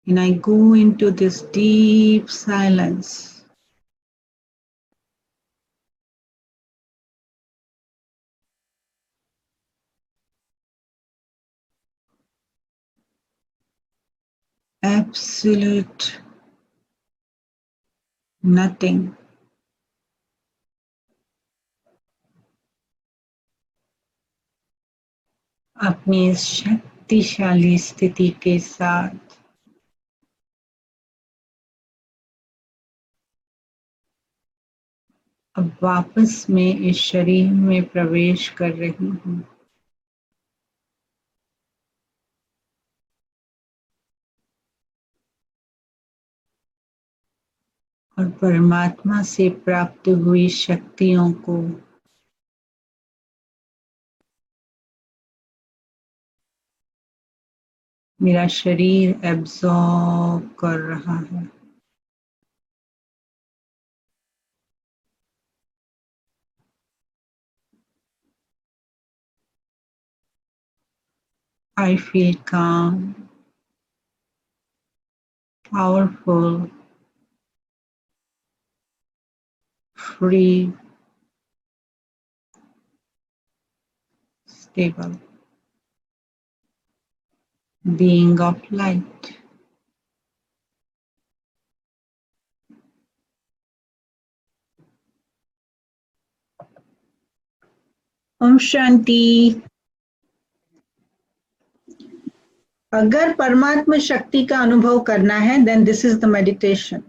and I go into this deep silence. Absolute nothing. अपनी इस शक्तिशाली स्थिति के साथ अब वापस मैं इस शरीर में प्रवेश कर रही हूँ। और परमात्मा से प्राप्त हुई शक्तियों को मेरा शरीर एब्जॉर्ब कर रहा है। I feel calm, powerful, free, stable, being of light. Om Shanti. अगर परमात्मा शक्ति का अनुभव करना है then this is the meditation.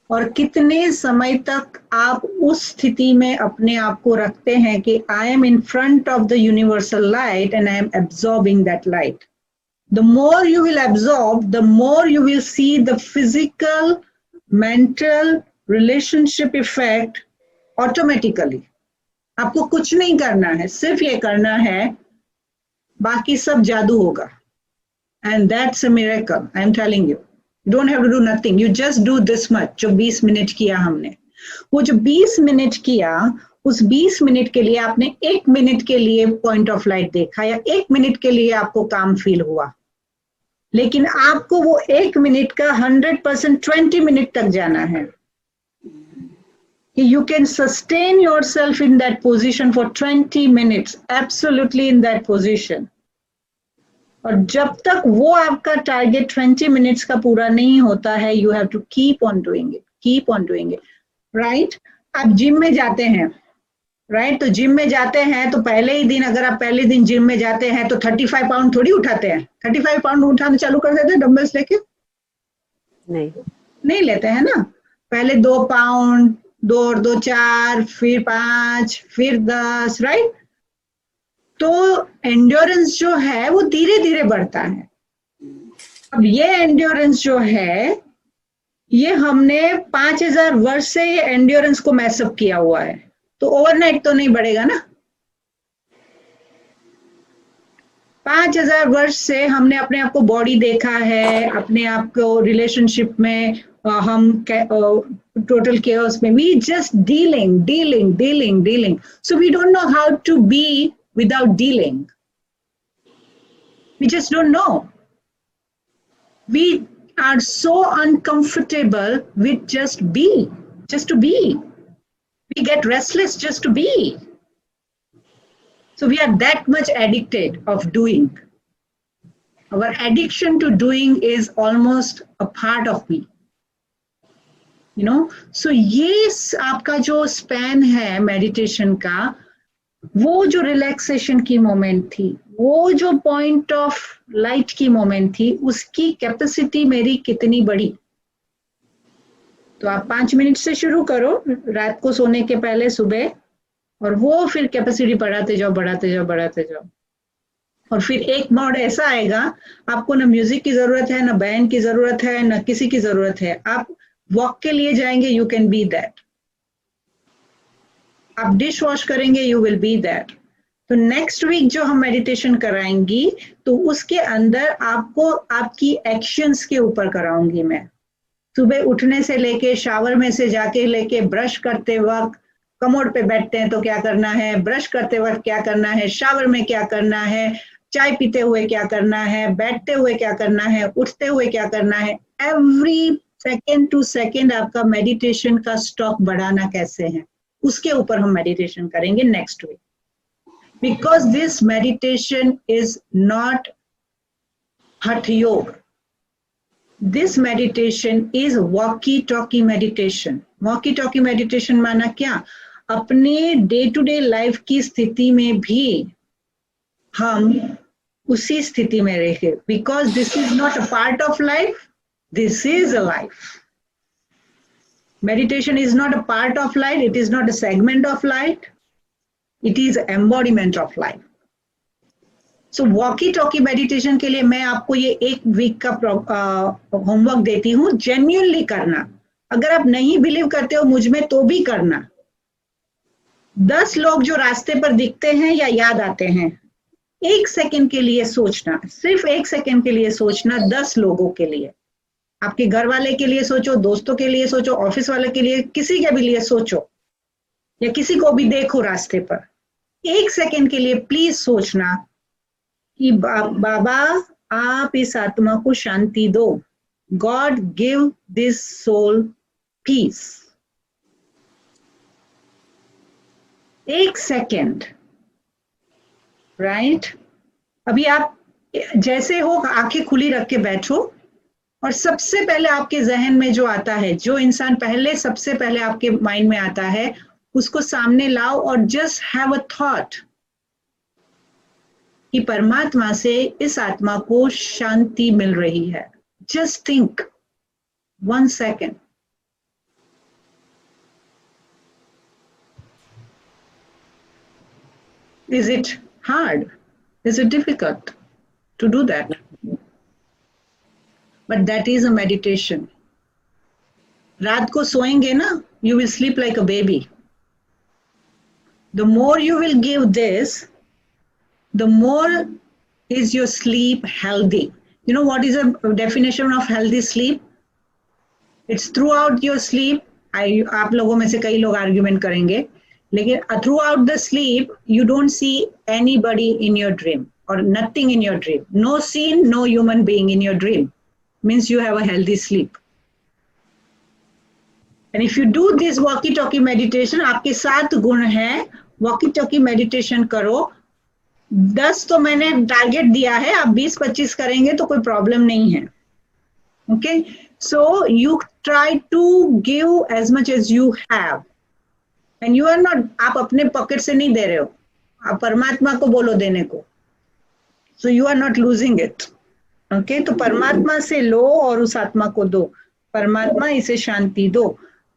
और कितने समय तक आप उस स्थिति में अपने आप को रखते हैं कि I am in front of the universal light and I am absorbing that light. The more you will absorb the more you will see the physical mental relationship effect automatically. आपको कुछ नहीं करना है, सिर्फ ये करना है, बाकी सब जादू होगा। And that's a miracle, I am telling you. You don't have to do nothing, you just do this much। जो 20 मिनट किया हमने, वो जो 20 मिनट किया, उस 20 मिनट के लिए आपने 1 मिनट के लिए पॉइंट ऑफ लाइट देखा या 1 मिनट के लिए आपको काम फील हुआ, लेकिन आपको वो 1 मिनट का 100% 20 मिनट तक जाना है। You can sustain yourself in that position for 20 minutes, absolutely in that position। और जब तक वो आपका टारगेट 20 मिनट्स का पूरा नहीं होता है, you have to keep on doing it, keep on doing it, right. आप जिम में जाते हैं, राइट, तो जिम में जाते हैं तो पहले ही दिन, अगर आप पहले दिन जिम में जाते हैं तो 35 पाउंड थोड़ी उठाते हैं। 35 पाउंड उठाना चालू कर देते हैं डंबल्स लेके? नहीं लेते हैं ना। पहले 2 पाउंड, 2 और 2 4, फिर 5, फिर 10, राइट। तो एंड्योरेंस जो है वो धीरे धीरे बढ़ता है। अब ये एंड्योरेंस जो है, ये हमने 5000 वर्ष से ये एंड्योरेंस को मैसअप किया हुआ है, तो ओवरनाइट तो नहीं बढ़ेगा ना। 5000 वर्ष से हमने अपने आप को बॉडी देखा है, अपने आप को रिलेशनशिप में हम टोटल केओस में, we just dealing, so we don't know how to be without dealing. We just don't know. We are so uncomfortable with just to be. We get restless just to be. So we are that much addicted of doing. Our addiction to doing is almost a part of me. You know, so ये आपका जो span है meditation का, वो जो relaxation की moment थी, वो जो पॉइंट ऑफ लाइट की मोमेंट थी, उसकी कैपेसिटी मेरी कितनी बड़ी। तो आप 5 मिनट से शुरू करो रात को सोने के पहले, सुबह, और वो फिर कैपेसिटी बढ़ाते जाओ। और फिर एक मोड ऐसा आएगा, आपको ना म्यूजिक की जरूरत है, ना बैंड की जरूरत है, ना किसी की जरूरत है। आप वॉक के लिए जाएंगे, यू कैन बी दैट। आप डिश वॉश करेंगे, यू विल बी दैट। तो नेक्स्ट वीक जो हम मेडिटेशन कराएंगी, तो उसके अंदर आपको आपकी एक्शंस के ऊपर कराऊंगी मैं। सुबह उठने से लेके, शावर में से जाके लेके, ब्रश करते वक्त, कमोड पे बैठते हैं तो क्या करना है, ब्रश करते वक्त क्या करना है, शावर में क्या करना है, चाय पीते हुए क्या करना है, बैठते हुए क्या करना है, उठते हुए क्या करना है, एवरी सेकेंड टू सेकेंड आपका मेडिटेशन का स्टॉक बढ़ाना कैसे है, उसके ऊपर हम मेडिटेशन करेंगे next week. Because this meditation is not hatha yoga. This meditation is walkie-talkie meditation. Walkie-talkie meditation माना क्या? अपने डे टू डे लाइफ की स्थिति में भी हम उसी स्थिति में रहे. Because this is not a part of life, this is a life. Meditation is not a part of life, it is not a segment of life, it is embodiment of life. So walkie talkie meditation के लिए मैं आपको ये एक week का homework देती हूँ. Genuinely करना. अगर आप नहीं बिलीव करते हो मुझ में तो भी करना. 10 लोग जो रास्ते पर दिखते हैं या याद आते हैं, 1 सेकेंड के लिए सोचना, सिर्फ 1 सेकेंड के लिए सोचना 10 लोगों के लिए. आपके घर वाले के लिए सोचो, दोस्तों के लिए सोचो, ऑफिस वाले के लिए, किसी के भी लिए सोचो, या किसी को भी देखो रास्ते पर. 1 सेकेंड के लिए प्लीज सोचना कि बाबा आप इस आत्मा को शांति दो. God give this soul peace. 1 second. Right. अभी आप जैसे हो आंखें खुली रख के बैठो और सबसे पहले आपके जहन में जो आता है, जो इंसान पहले सबसे पहले आपके माइंड में आता है, उसको सामने लाओ और जस्ट हैव अ थॉट कि परमात्मा से इस आत्मा को शांति मिल रही है. Just think 1 second. Is it hard? Is it difficult to do that? But that is a meditation. रात को सोएंगे ना, you will sleep like a baby. The more you will give this, the more is your sleep healthy. You know what is a definition of healthy sleep? It's throughout your sleep. आप लोगों में से कई लोग argument करेंगे, लेकिन throughout the sleep you don't see anybody in your dream or nothing in your dream. No scene, no human being in your dream. Means you have a healthy sleep. And if you do this walkie-talkie meditation, आपके 7 गुण हैं. walkie-talkie meditation करो. 10 तो मैंने target दिया है, आप 20-25 करेंगे तो कोई प्रॉब्लम नहीं है. Okay. So you try to give as much as you have and you are not, आप अपने पॉकेट से नहीं दे रहे हो, आप परमात्मा को बोलो देने को. So you are not losing it. Okay. तो परमात्मा से लो और उस आत्मा को दो. परमात्मा इसे शांति दो.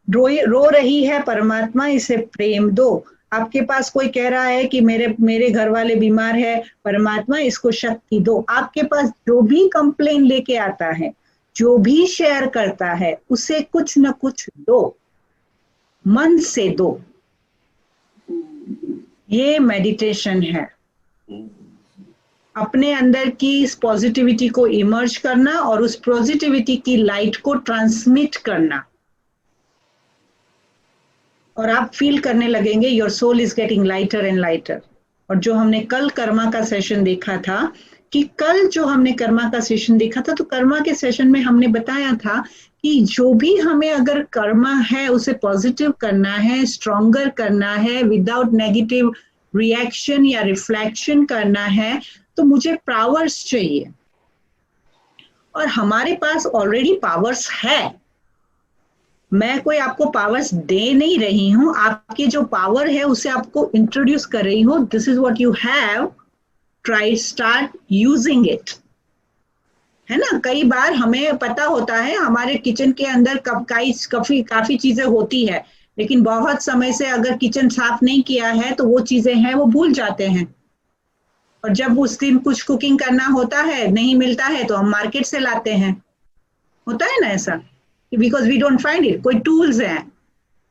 रो रही है परमात्मा, इसे प्रेम दो. आपके पास कोई कह रहा है कि मेरे घर वाले बीमार है, परमात्मा इसको शक्ति दो. आपके पास जो भी कंप्लेन लेके आता है, जो भी शेयर करता है, उसे कुछ न कुछ दो, मन से दो. ये मेडिटेशन है. अपने अंदर की इस पॉजिटिविटी को इमर्ज करना और उस पॉजिटिविटी की लाइट को ट्रांसमिट करना. और आप फील करने लगेंगे your soul is getting lighter and lighter. और जो हमने कल कर्मा का सेशन देखा था, कि कल जो हमने कर्मा का सेशन देखा था, तो कर्मा के सेशन में हमने बताया था कि जो भी हमें अगर कर्मा है उसे पॉजिटिव करना है, स्ट्रॉन्गर करना है, विदाउट नेगेटिव रिएक्शन या रिफ्लेक्शन करना है, तो मुझे पावर्स चाहिए. और हमारे पास ऑलरेडी पावर्स है. मैं कोई आपको पावर्स दे नहीं रही हूं, आपकी जो पावर है उसे आपको इंट्रोड्यूस कर रही हूं. This is what you have, try start using it. है ना. कई बार हमें पता होता है हमारे किचन के अंदर काफी चीजें होती है, लेकिन बहुत समय से अगर किचन साफ नहीं किया है तो वो चीजें हैं वो भूल जाते हैं. और जब उस दिन कुछ कुकिंग करना होता है, नहीं मिलता है, तो हम मार्केट से लाते हैं. होता है ना ऐसा, because we don't find it. कोई टूल्स हैं,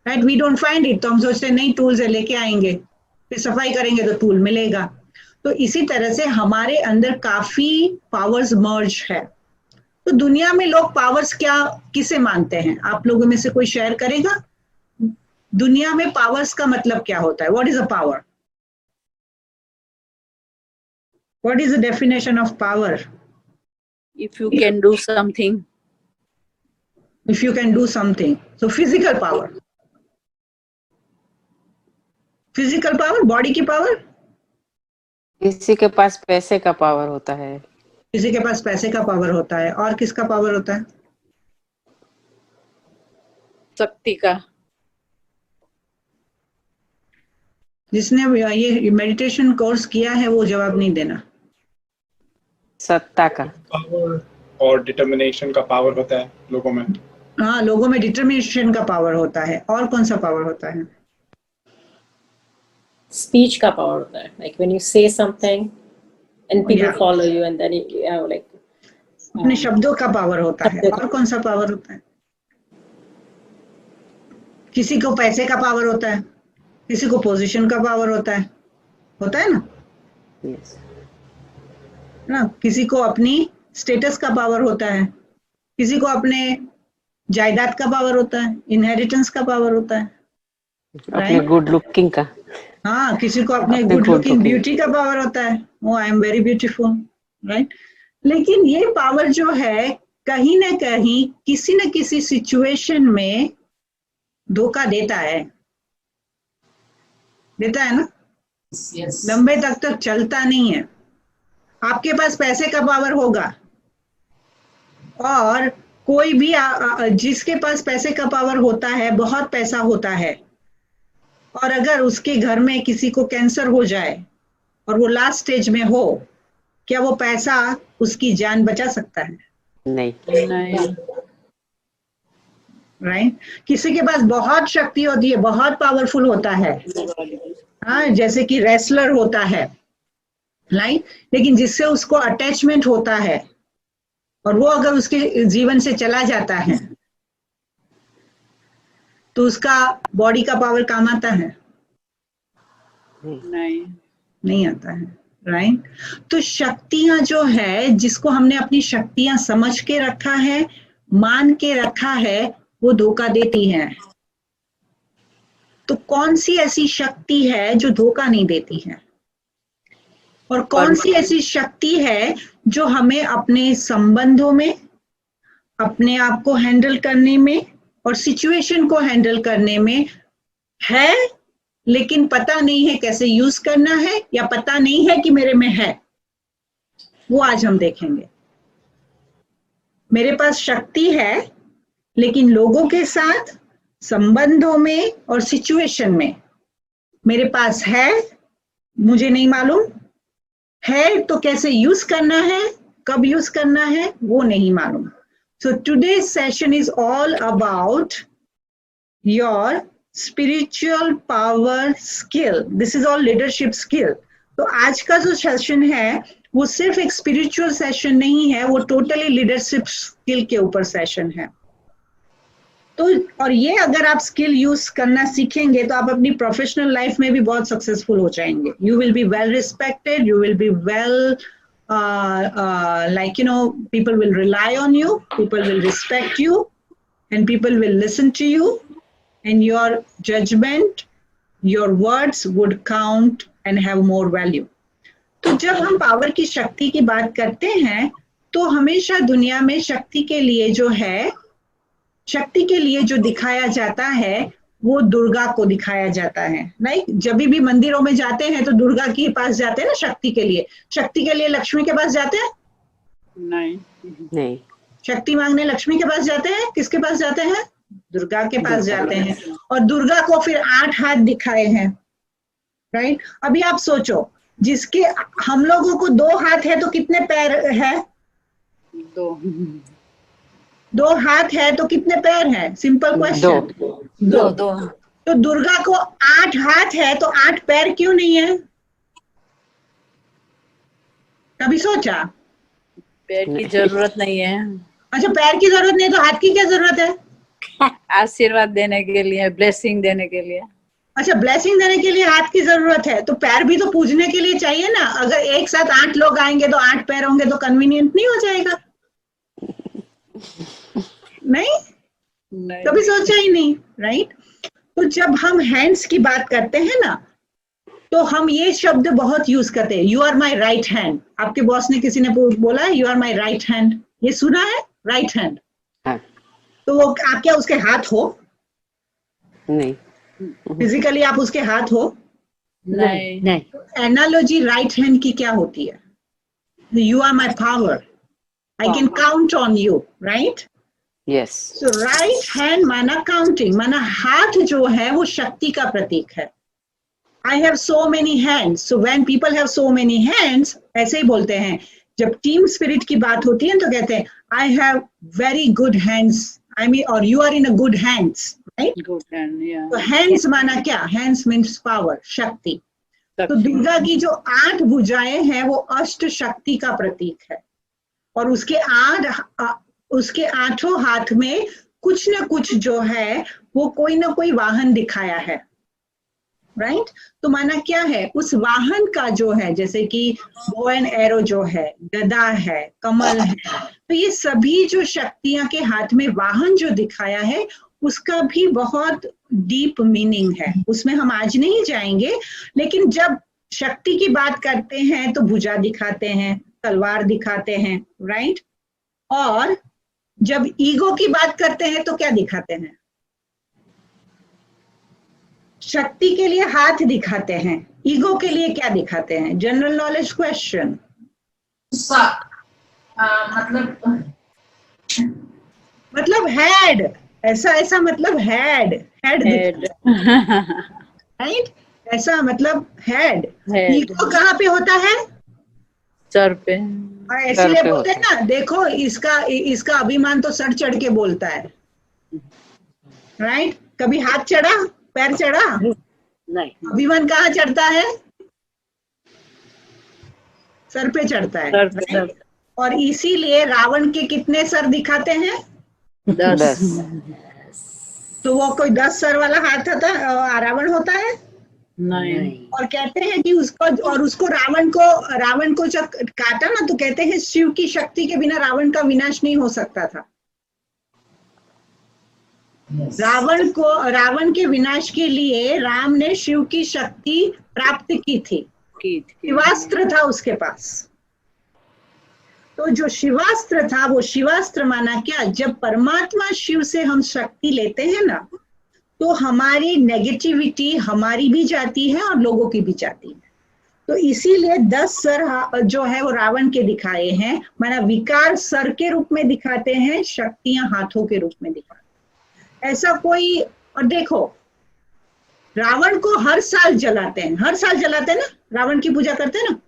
right, we don't find it, तो हम सोचते हैं नहीं टूल्स है, लेके आएंगे, फिर सफाई करेंगे तो टूल मिलेगा. तो इसी तरह से हमारे अंदर काफी पावर्स मर्ज है. तो दुनिया में लोग पावर्स किसे मानते हैं? आप लोगों में से कोई शेयर करेगा? दुनिया में पावर्स का मतलब क्या होता है? What is a power? What is the definition of power? If you can do something. If you can do something. So physical power. Physical power, body की power. किसी के पास पैसे का पावर होता है, किसी के पास पैसे का पावर होता है, और किसका पावर होता है? शक्ति का। जिसने ये मेडिटेशन कोर्स किया है वो जवाब नहीं देना। सत्ता का पावर और डिटर्मिनेशन का पावर होता है लोगों में। हाँ, लोगों में डिटर्मिनेशन का पावर होता है। और कौन सा पावर होता है? Speech का पावर होता है, like when you say something and people Yeah. follow you and then you have like अपने शब्दों का पावर होता है। और कौन सा पावर होता है? किसी को पैसे का पावर होता है, किसी को पोजीशन का पावर होता है ना? yes. ना, किसी को अपनी स्टेटस का पावर होता है, किसी को अपने जायदाद का पावर होता है, इनहेरिटेंस का पावर होता है, अपने गुड लुकिंग का। हाँ, किसी को अपने अपने good good looking looking। Beauty का पावर होता है, वो I am very beautiful, right? लेकिन ये पावर जो है कहीं ना कहीं किसी न किसी सिचुएशन में धोखा देता है ना? लंबे तक चलता नहीं है। आपके पास पैसे का पावर होगा और कोई भी जिसके पास पैसे का पावर होता है, बहुत पैसा होता है, और अगर उसके घर में किसी को कैंसर हो जाए और वो लास्ट स्टेज में हो, क्या वो पैसा उसकी जान बचा सकता है? नहीं। राइट? किसी के पास बहुत शक्ति होती है, बहुत पावरफुल होता है, हाँ, जैसे कि रेसलर होता है, राइट? लेकिन जिससे उसको अटैचमेंट होता है और वो अगर उसके जीवन से चला जाता है तो उसका बॉडी का पावर काम आता है? नहीं आता है, राइट? तो शक्तियां जो है, जिसको हमने अपनी शक्तियां समझ के रखा है, मान के रखा है, वो धोखा देती है। तो कौन सी ऐसी शक्ति है जो धोखा नहीं देती है? और कौन सी ऐसी शक्ति है जो हमें अपने संबंधों में, अपने आप को हैंडल करने में और सिचुएशन को हैंडल करने में है, लेकिन पता नहीं है कैसे यूज करना है, या पता नहीं है कि मेरे में है? वो आज हम देखेंगे। मेरे पास शक्ति है, लेकिन लोगों के साथ, संबंधों में और सिचुएशन में मेरे पास है, मुझे नहीं मालूम है, तो कैसे यूज करना है, कब यूज करना है, वो नहीं मालूम। So today's session is all about your spiritual power skill. This is all leadership skill. तो आज का जो सेशन है वो सिर्फ एक स्पिरिचुअल सेशन नहीं है, वो टोटली लीडरशिप स्किल के ऊपर सेशन है। तो और ये अगर आप स्किल यूज करना सीखेंगे तो आप अपनी प्रोफेशनल लाइफ में भी बहुत सक्सेसफुल हो जाएंगे। You will be well respected, you will be well like, you know, people will rely on you, people will respect you, and people will listen to you, and your judgment, your words would count and have more value. तो जब हम power की शक्ति की बात करते हैं तो हमेशा दुनिया में शक्ति के लिए जो है, शक्ति के लिए जो दिखाया जाता है वो दुर्गा को दिखाया जाता है। राइट? जब भी मंदिरों में जाते हैं तो दुर्गा के पास जाते हैं ना शक्ति के लिए। शक्ति के लिए लक्ष्मी के पास जाते हैं? नहीं। शक्ति मांगने लक्ष्मी के पास जाते हैं? किसके पास जाते हैं? दुर्गा के पास जाते हैं। और दुर्गा को फिर 8 हाथ दिखाए हैं। राइट? अभी आप सोचो, जिसके हम लोगों को 2 हाथ है तो कितने पैर है? 2 हाथ है तो कितने पैर हैं? Simple question. 2। तो दुर्गा को 8 हाथ है तो 8 पैर क्यों नहीं है? कभी सोचा? पैर की जरूरत नहीं है। अच्छा, पैर की जरूरत नहीं तो हाथ की क्या जरूरत है? आशीर्वाद देने के लिए, ब्लेसिंग देने के लिए। अच्छा, ब्लेसिंग देने के लिए हाथ की जरूरत है, तो पैर भी तो पूजने के लिए चाहिए ना। अगर एक साथ 8 लोग आएंगे तो 8 पैर होंगे तो कन्वीनियंट नहीं हो जाएगा? नहीं, कभी सोचा ही नहीं। राइट? तो जब हम हैंड्स की बात करते हैं ना, तो हम ये शब्द बहुत यूज करते हैं, you are my right hand. आपके बॉस ने किसी ने बोला है you are my right hand, ये सुना है? Right hand. हाँ। तो वो आप क्या उसके हाथ हो? नहीं। फिजिकली आप उसके हाथ हो? नहीं, नहीं, एनालॉजी राइट हैंड की क्या होती है? You are my power, I can count on you, right? Yes. So right hand माना काउंटिंग, माना हाथ जो है वो शक्ति का प्रतीक है। I have so many hands. So when people have so many hands, ऐसे ही बोलते हैं। जब टीम स्पिरिट की बात होती है तो कहते हैं I have very good hands. I mean, or you are in a good hands, right? good hand, yeah. तो hands माना क्या? Hands means power, शक्ति। तो शक्ति। दुर्गा की जो 8 भुजाएं हैं वो अष्ट शक्ति का प्रतीक है, और उसके 8 हाथ में कुछ न कुछ जो है वो कोई ना कोई वाहन दिखाया है, राइट? तो माना क्या है? उस वाहन का जो है, जैसे कि बो एंड एरो जो है, गदा है, कमल है, तो ये सभी जो शक्तियां के हाथ में वाहन जो दिखाया है उसका भी बहुत डीप मीनिंग है। उसमें हम आज नहीं जाएंगे, लेकिन जब शक्ति की बात करते हैं तो भुजा दिखाते हैं, तलवार दिखाते हैं, राइट? और जब ईगो की बात करते हैं तो क्या दिखाते हैं? शक्ति के लिए हाथ दिखाते हैं, ईगो के लिए क्या दिखाते हैं? General knowledge question. मतलब हेड, ऐसा मतलब हेड राइट? ऐसा मतलब हेड। ईगो कहाँ पे होता है? सर पे। और इसीलिए बोलते हैं ना, देखो इसका अभिमान तो सर चढ़ के बोलता है, राइट? कभी हाथ चढ़ा, पैर चढ़ा? नहीं। अभिमान कहाँ चढ़ता है? सर पे चढ़ता है, सर पे। right? और इसीलिए रावण के कितने सर दिखाते हैं? 10। तो वो कोई 10 सर वाला हाथ था, रावण होता है? नहीं। और कहते हैं कि उसको रावण को जब काटा ना, तो कहते हैं शिव की शक्ति के बिना रावण का विनाश नहीं हो सकता था। रावण के विनाश के लिए राम ने शिव की शक्ति प्राप्त की थी, शिवास्त्र था उसके पास। तो जो शिवास्त्र था वो शिवास्त्र माना क्या? जब परमात्मा शिव से हम शक्ति लेते हैं ना, तो हमारी नेगेटिविटी हमारी भी जाती है और लोगों की भी जाती है। तो इसीलिए 10 सर जो है वो रावण के दिखाए हैं, माना विकार सर के रूप में दिखाते हैं, शक्तियां हाथों के रूप में दिखाते हैं। ऐसा कोई, और देखो रावण को हर साल जलाते हैं, ना? रावण की पूजा करते हैं ना,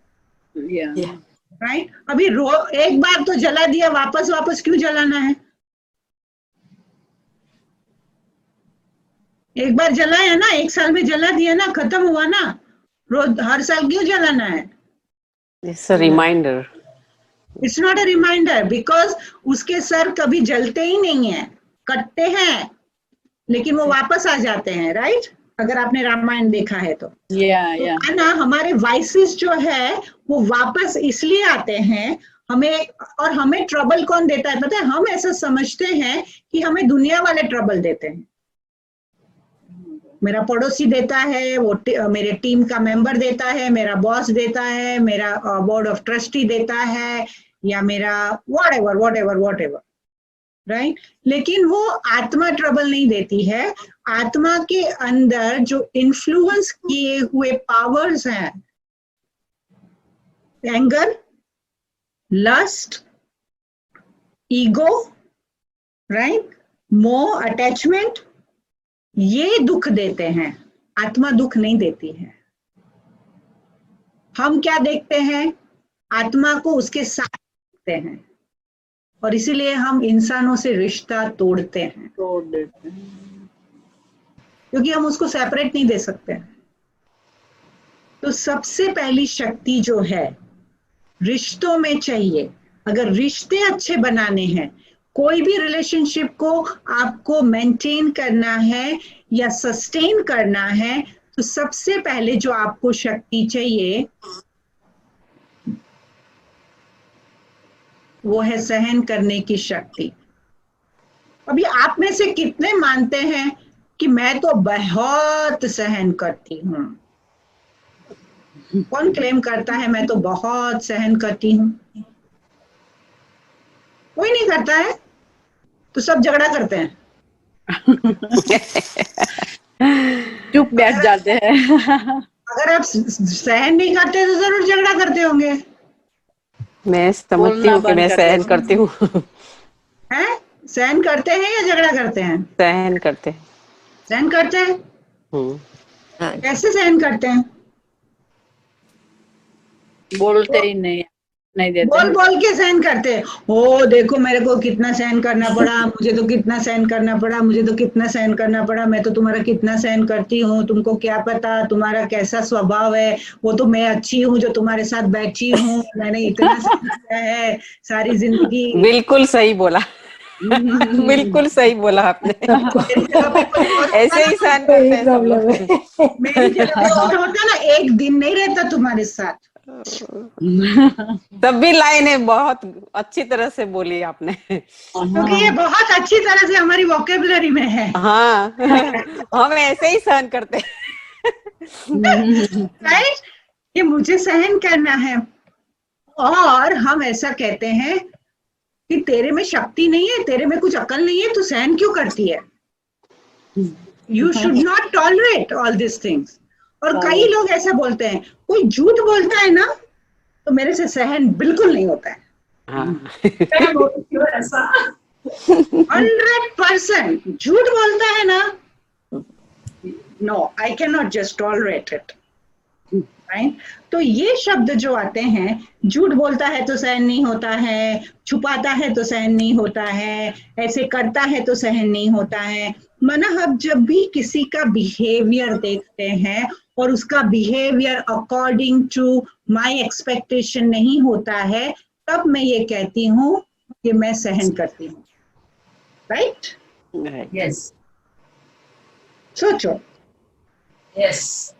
राइट? अभी एक बार तो जला दिया, वापस क्यों जलाना है? एक बार जलाया ना, 1 साल में जला दिया ना, खत्म हुआ ना। रोज हर साल क्यों जलाना है? It's a reminder. It's not a reminder, because उसके सर कभी जलते ही नहीं है, कटते हैं लेकिन वो वापस आ जाते हैं, राइट? अगर आपने रामायण देखा है तो है ना, हमारे वाइसेस जो है वो वापस इसलिए आते हैं हमें ट्रबल कौन देता है पता है? हम ऐसा समझते हैं कि हमें दुनिया वाले ट्रबल देते हैं। मेरा पड़ोसी देता है, वो मेरे टीम का मेंबर देता है, मेरा बॉस देता है, मेरा बोर्ड ऑफ ट्रस्टी देता है, या मेरा व्हाटएवर, राइट? लेकिन वो आत्मा ट्रबल नहीं देती है। आत्मा के अंदर जो इन्फ्लुएंस किए हुए पावर्स हैं, एंगर, लस्ट, ईगो, राइट, मोह, अटैचमेंट, ये दुख देते हैं। आत्मा दुख नहीं देती है। हम क्या देखते हैं? आत्मा को उसके साथ देखते हैं, और इसीलिए हम इंसानों से रिश्ता तोड़ते हैं, क्योंकि हम उसको सेपरेट नहीं दे सकते। तो सबसे पहली शक्ति जो है रिश्तों में चाहिए। अगर रिश्ते अच्छे बनाने हैं, कोई भी रिलेशनशिप को आपको मेंटेन करना है या सस्टेन करना है, तो सबसे पहले जो आपको शक्ति चाहिए वो है सहन करने की शक्ति। अभी आप में से कितने मानते हैं कि मैं तो बहुत सहन करती हूँ? कौन क्लेम करता है मैं तो बहुत सहन करती हूँ? कोई नहीं करता है, तो सब झगड़ा करते हैं। चुप बैठ जाते हैं। अगर आप सहन नहीं करते तो जरूर झगड़ा करते होंगे। मैं समझती बोलना हूँ कि बंद मैं कर सहन देते करती हूँ। हैं? सहन करते हैं या झगड़ा करते हैं? सहन करते हैं। सहन करते हैं। हम्म, कैसे सहन करते हैं? बोलते ही नहीं देते बोल हैं। बोल के सहन करते हैं। ओ देखो मेरे को कितना सहन करना पड़ा, मुझे तो कितना सहन करना पड़ा, मुझे तो कितना सहन करना पड़ा, मैं तो तुम्हारा कितना सहन करती हूँ, तुमको क्या पता तुम्हारा कैसा स्वभाव है, वो तो मैं अच्छी हूँ जो तुम्हारे साथ बैठी हूँ, मैंने इतना सहन किया है सारी जिंदगी। बिल्कुल सही बोला। बिल्कुल सही बोला आपने। मेरी जगह पे कोई और होता ऐसे ना, ही सहन तो करते यही हैं सब प्रॉब्लम लोग। है। मेरी जगह पे और होता ना, एक दिन नहीं रहता तुम्हारे साथ। तब भी लाइन है, बहुत अच्छी तरह से बोली आपने। क्योंकि ये बहुत अच्छी तरह से हमारी वोकेबुलरी में है। हाँ, हम ऐसे ही सहन करते हैं। राइट, कि मुझे सहन करना है। और हम ऐसा कहते हैं कि तेरे में शक्ति नहीं है, तेरे में कुछ अकल नहीं है, तू सहन क्यों करती है? You should not tolerate all this things. और कई लोग ऐसा बोलते हैं, कोई झूठ बोलता है ना तो मेरे से सहन बिल्कुल नहीं होता है। हाँ। 100% झूठ बोलता है ना, no I can not just tolerate it. Right, तो ये शब्द जो आते हैं, झूठ बोलता है तो सहन नहीं होता है, छुपाता है तो सहन नहीं होता है, ऐसे करता है तो सहन नहीं होता है। माना हम जब भी किसी का बिहेवियर देखते हैं और उसका behaviour according to my expectation नहीं होता है, तब मैं ये कहती हूँ कि मैं सहन करती हूँ। राइट? यस सोचो, यस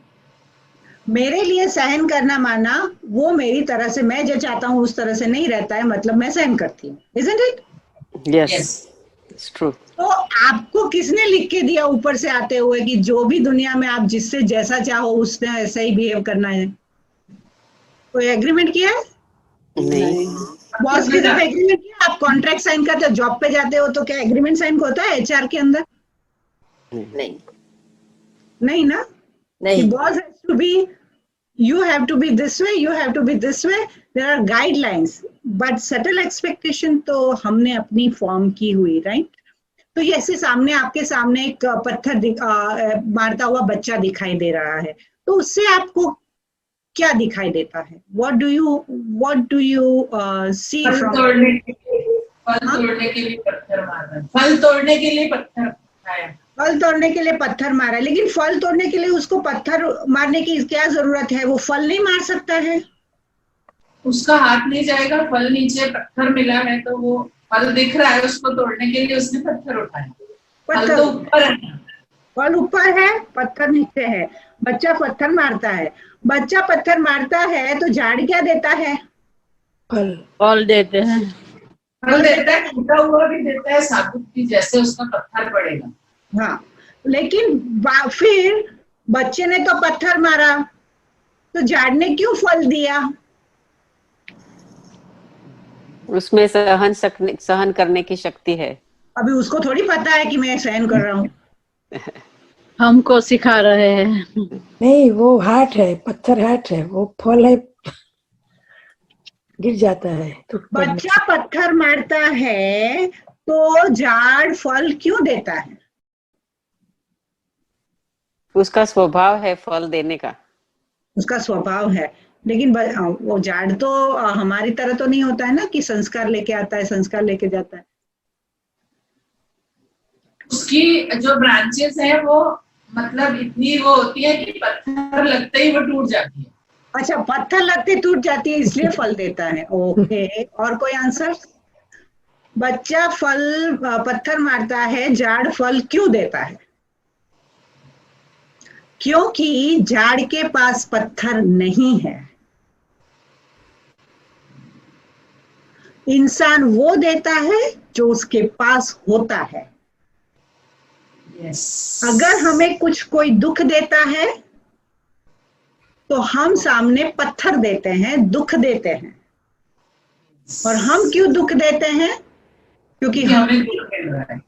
मेरे लिए सहन करना माना वो मेरी तरह से, मैं जो चाहता हूँ उस तरह से नहीं रहता है, मतलब मैं सहन करती हूँ। Isn't it? Yes, it's true. तो आपको किसने लिख के दिया ऊपर से आते हुए कि जो भी दुनिया में आप जिससे जैसा चाहो उसने ऐसा ही बिहेव करना है? कोई एग्रीमेंट किया है? नहीं, बॉस के साथ एग्रीमेंट किया? आप कॉन्ट्रैक्ट साइन करते हो, जॉब पे जाते हो तो क्या एग्रीमेंट साइन होता है एचआर के अंदर? नहीं नहीं ना। नहीं Boss has to be, you have to be this way, you have to be this way. There are guidelines, but subtle expectation तो हमने अपनी फॉर्म की हुई, राइट? तो ये ऐसे सामने आपके सामने एक पत्थर मारता हुआ बच्चा दिखाई दे रहा है, तो उससे आपको क्या दिखाई देता है? What do you see from? फल तोड़ने के लिए पत्थर मारना, फल तोड़ने के लिए पत्थर उठाया। फल तोड़ने के लिए पत्थर मारा, लेकिन फल तोड़ने के लिए उसको पत्थर मारने की क्या जरूरत है? वो फल नहीं मार सकता है। उसका हाथ नहीं जाएगा, फल नीचे पत्थर मिला है तो वो फल दिख रहा है, उसको तोड़ने के लिए उसने पत्थर उठाया। फल तो ऊपर है, फल ऊपर है, पत्थर नीचे है। बच्चा पत्थर मारता है, बच्चा पत्थर मारता है तो झाड़ क्या देता है? फल देते हैं, फल देता है, टूटा हुआ भी देता है, साबुत भी, जैसे उसका पत्थर पड़ेगा। हाँ, लेकिन फिर बच्चे ने तो पत्थर मारा, तो झाड़ ने क्यों फल दिया? उसमें सहन करने की शक्ति है। अभी उसको थोड़ी पता है कि मैं सहन कर रहा हूँ। हमको सिखा रहे हैं। नहीं, वो हार्ट है, पत्थर हार्ट है, वो फल है, गिर जाता है तो बच्चा पत्थर मारता है तो झाड़ फल क्यों देता है? उसका स्वभाव है फल देने का। उसका स्वभाव है, लेकिन वो झाड़ तो हमारी तरह तो नहीं होता है ना कि संस्कार लेके आता है, संस्कार लेके जाता है। उसकी जो ब्रांचेस है वो मतलब इतनी वो होती है कि पत्थर लगते ही वो टूट जाती है। अच्छा, पत्थर लगते टूट जाती है इसलिए फल देता है। ओके, और कोई आंसर? बच्चा पत्थर मारता है, झाड़ फल क्यों देता है? क्योंकि झाड़ के पास पत्थर नहीं है। इंसान वो देता है जो उसके पास होता है। yes. अगर हमें कोई दुख देता है तो हम सामने पत्थर देते हैं, दुख देते हैं। और हम क्यों दुख देते हैं? क्योंकि हमें दुख मिल रहा है।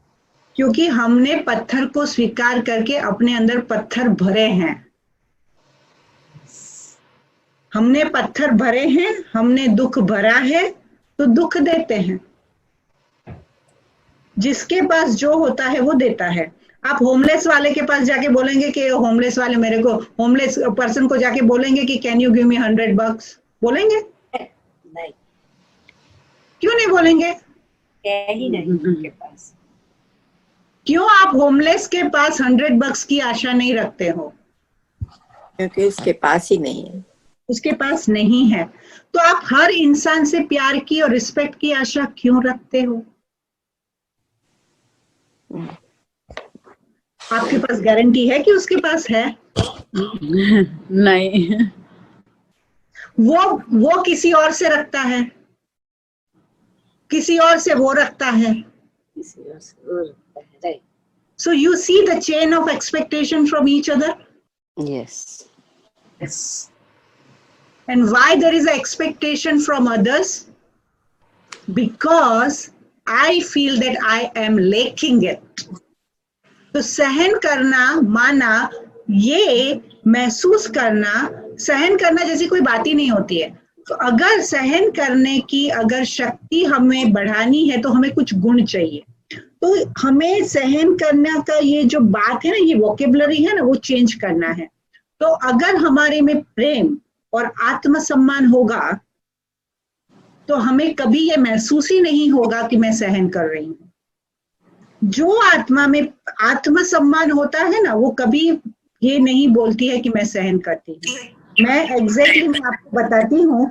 क्योंकि हमने पत्थर को स्वीकार करके अपने अंदर पत्थर भरे हैं। हमने पत्थर भरे हैं, हमने दुख भरा है, तो दुख देते हैं। जिसके पास जो होता है वो देता है। आप होमलेस वाले के पास जाके बोलेंगे कि होमलेस वाले मेरे को, होमलेस पर्सन को जाके बोलेंगे कि कैन यू गिव मी $100? बोलेंगे? नहीं, क्यों नहीं बोलेंगे? है ही नहीं उनके पास। क्यों आप होमलेस के पास $100 की आशा नहीं रखते हो? क्योंकि उसके पास ही नहीं है। उसके पास नहीं है। तो आप हर इंसान से प्यार की और रिस्पेक्ट की आशा क्यों रखते हो? आपके पास गारंटी है कि उसके पास है? नहीं। वो किसी और से रखता है, किसी और से वो रखता है। किसी और से वो रखता है, right? So you see the chain of expectation from each other, Yes. Yes. and why there is an expectation from others? Because I feel that I am lacking it. तो सहन करना, माना, ये महसूस करना, सहन करना जैसी कोई बात ही नहीं होती है। तो अगर सहन करने की अगर शक्ति हमें बढ़ानी है तो हमें कुछ गुण चाहिए। तो हमें सहन करने का ये जो बात है ना, ये वोकेबलरी है ना, वो चेंज करना है। तो अगर हमारे में प्रेम और आत्मसम्मान होगा तो हमें कभी ये महसूस ही नहीं होगा कि मैं सहन कर रही हूँ। जो आत्मा में आत्मसम्मान होता है ना, वो कभी ये नहीं बोलती है कि मैं सहन करती हूँ। मैं आपको बताती हूँ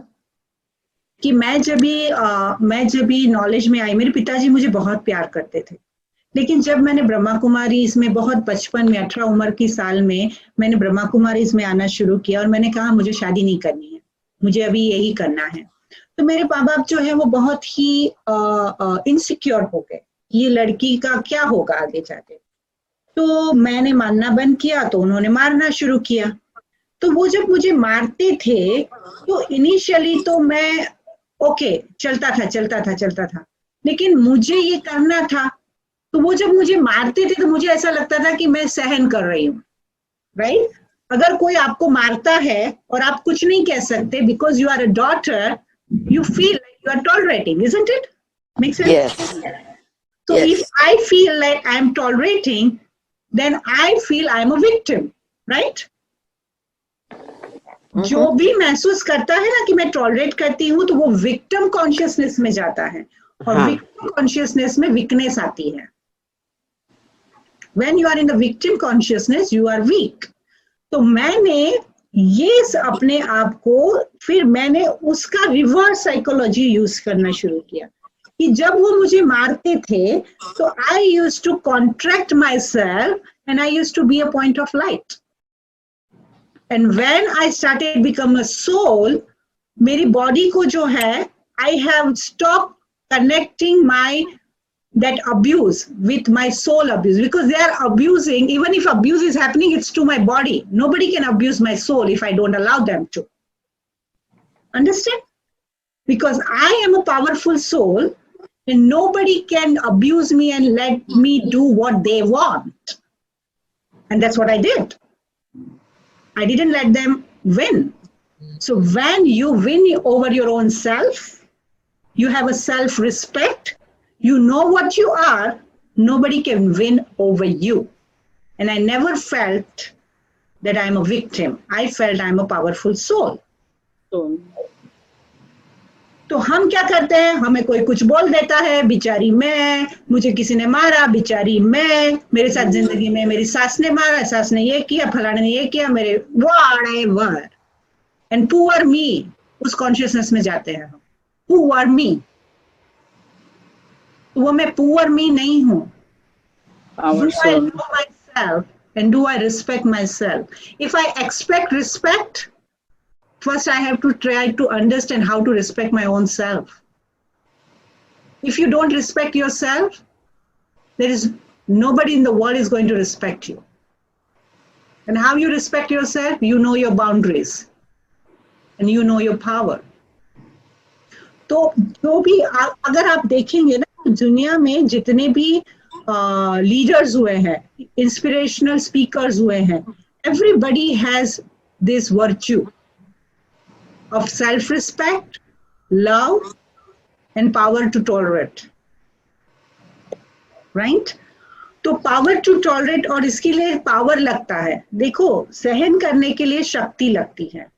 कि मैं जब भी नॉलेज में आई, मेरे पिताजी मुझे बहुत प्यार करते थे, लेकिन जब मैंने ब्रह्मा कुमारी इसमें बहुत बचपन में 18 उम्र की साल में मैंने ब्रह्मा कुमारी इसमें आना शुरू किया और मैंने कहा मुझे शादी नहीं करनी है, मुझे अभी यही करना है। तो मेरे माँ बाप जो है वो बहुत ही इनसिक्योर हो गए, ये लड़की का क्या होगा आगे जाके। तो मैंने मानना बंद किया तो उन्होंने मारना शुरू किया। तो वो जब मुझे मारते थे तो इनिशियली तो मैं ओके चलता था, लेकिन मुझे ये करना था। तो वो जब मुझे मारते थे तो मुझे ऐसा लगता था कि मैं सहन कर रही हूँ, राइट? अगर कोई आपको मारता है और आप कुछ नहीं कह सकते because you are a daughter, you feel like you are tolerating, isn't it? Makes sense? Yes. So Yes. if I feel like I am tolerating, then I feel I am a victim, right? जो भी महसूस करता है ना कि मैं tolerate करती हूँ तो वो विक्टिम कॉन्शियसनेस में जाता है, और विक्टिम कॉन्शियसनेस में वीकनेस आती है। When you are in the victim consciousness, you are weak. तो मैंने ये अपने आप को, फिर मैंने उसका रिवर्स साइकोलॉजी यूज करना शुरू किया कि जब वो मुझे मारते थे तो I used to contract myself and I used to be a point of light. And when I started become a soul, मेरी बॉडी को जो है, I have stop connecting my that abuse with my soul abuse, because they are abusing. Even if abuse is happening, it's to my body. Nobody can abuse my soul if I don't allow them to. Understand? Because I am a powerful soul and nobody can abuse me and let me do what they want. And that's what I did. I didn't let them win. So when you win over your own self, you have a self-respect, you know what you are, nobody can win over you. And I never felt that I'm a victim. I felt I'm a powerful soul. तो हम क्या करते हैं, हमें कोई कुछ बोल देता है, बेचारी मैं, मुझे किसी ने मारा, बेचारी मैं, मेरे साथ जिंदगी में मेरी सास ने मारा, सास ने ये किया, फलाने ने ये किया, मेरे whatever. And poor me, उस कॉन्शियसनेस में जाते हैं हम, poor me. वो मैं poor me नहीं हूँ. Do I know myself and do I respect myself? If I expect respect, first I have to try to understand how to respect my own self. If you don't respect yourself, there is nobody in the world is going to respect you. And how you respect yourself? You know your boundaries. and you know your power. तो जो भी अगर आप देखेंगे ना, दुनिया में जितने भी लीडर्स हुए हैं, इंस्पिरेशनल स्पीकर्स हुए हैं, everybody has this virtue of self-respect, love and power to tolerate, right? तो पावर टू टॉलरेट, और इसके लिए पावर लगता है। देखो, सहन करने के लिए शक्ति लगती है।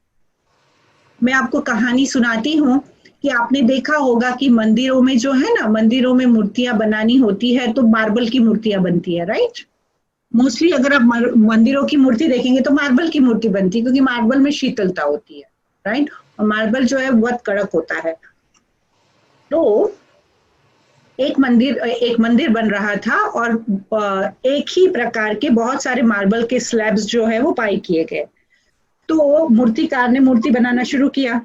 मैं आपको कहानी सुनाती हूँ कि आपने देखा होगा कि मंदिरों में जो है ना, मंदिरों में मूर्तियां बनानी होती है तो मार्बल की मूर्तियां बनती है, राइट? मोस्टली अगर आप मंदिरों की मूर्ति देखेंगे तो मार्बल की मूर्ति बनती है, क्योंकि मार्बल में शीतलता होती है, राइट? और मार्बल जो है बहुत कड़क होता है। तो एक मंदिर बन रहा था और एक ही प्रकार के बहुत सारे मार्बल के स्लैब्स जो है वो पाई किए गए। तो मूर्तिकार ने मूर्ति बनाना शुरू किया।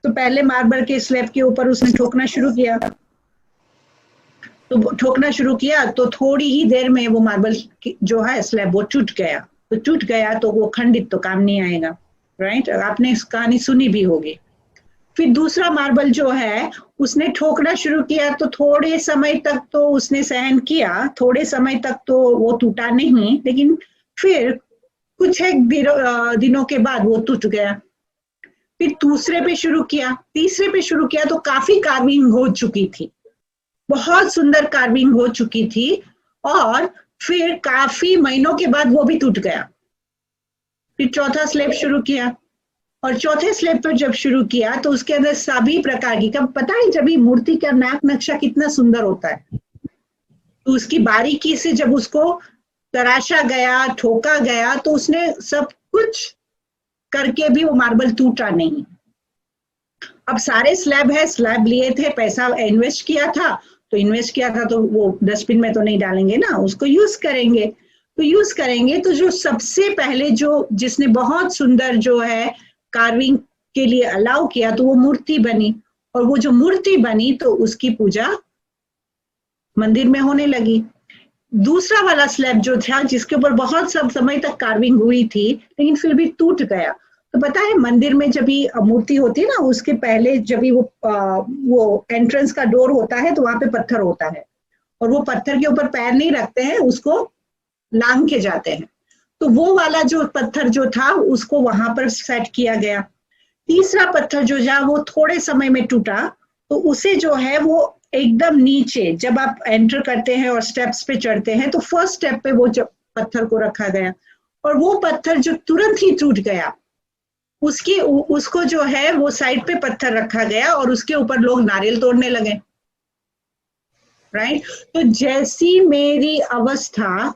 तो पहले मार्बल के स्लैब के ऊपर उसने ठोकना शुरू किया। तो ठोकना शुरू किया तो थोड़ी ही देर में वो मार्बल जो है स्लैब वो टूट गया। तो टूट गया तो वो खंडित तो काम नहीं आएगा, राइट? आपने इस कहानी सुनी भी होगी। फिर दूसरा मार्बल जो है उसने ठोकना शुरू किया तो थोड़े समय तक तो उसने सहन किया, थोड़े समय तक तो वो टूटा नहीं, लेकिन फिर कुछ एक दिनों के बाद वो टूट गया। फिर दूसरे पे शुरू किया, तीसरे पे शुरू किया तो काफी कार्विंग हो चुकी थी, बहुत सुंदर कार्विंग हो चुकी थी, और फिर काफी महीनों के बाद वो भी टूट गया। फिर चौथा स्लैब शुरू किया, और चौथे स्लैब पर जब शुरू किया तो उसके अंदर सभी प्रकार की, कब पता है जब ये मूर्ति का नाक नक्शा कितना सुंदर होता है, तो उसकी बारीकी से जब उसको तराशा गया, ठोका गया, तो उसने सब कुछ करके भी वो मार्बल टूटा नहीं। अब सारे स्लैब है, स्लैब लिए थे, पैसा इन्वेस्ट किया था तो वो डस्टबिन में तो नहीं डालेंगे ना, उसको यूज करेंगे। तो जो सबसे पहले जिसने बहुत सुंदर जो है कार्विंग के लिए अलाउ किया तो वो मूर्ति बनी, और वो जो मूर्ति बनी तो उसकी पूजा मंदिर में होने लगी। दूसरा वाला स्लैब जो था जिसके ऊपर बहुत सब समय तक कार्विंग हुई थी लेकिन फिर भी टूट गया, तो पता है मंदिर में जब भी मूर्ति होती है ना, उसके पहले जब भी वो एंट्रेंस का डोर होता है तो वहां पे पत्थर होता है, और वो पत्थर के ऊपर पैर नहीं रखते हैं, उसको लांग के जाते हैं। तो वो वाला जो पत्थर जो था उसको वहां पर सेट किया गया। तीसरा पत्थर जो था वो थोड़े समय में टूटा, तो उसे जो है वो एकदम नीचे जब आप एंटर करते हैं और स्टेप्स पे चढ़ते हैं तो फर्स्ट स्टेप पे वो पत्थर को रखा गया, और वो पत्थर जो तुरंत ही टूट गया उसको जो है वो साइड पे पत्थर रखा गया और उसके ऊपर लोग नारियल तोड़ने लगे, राइट? तो जैसी मेरी अवस्था,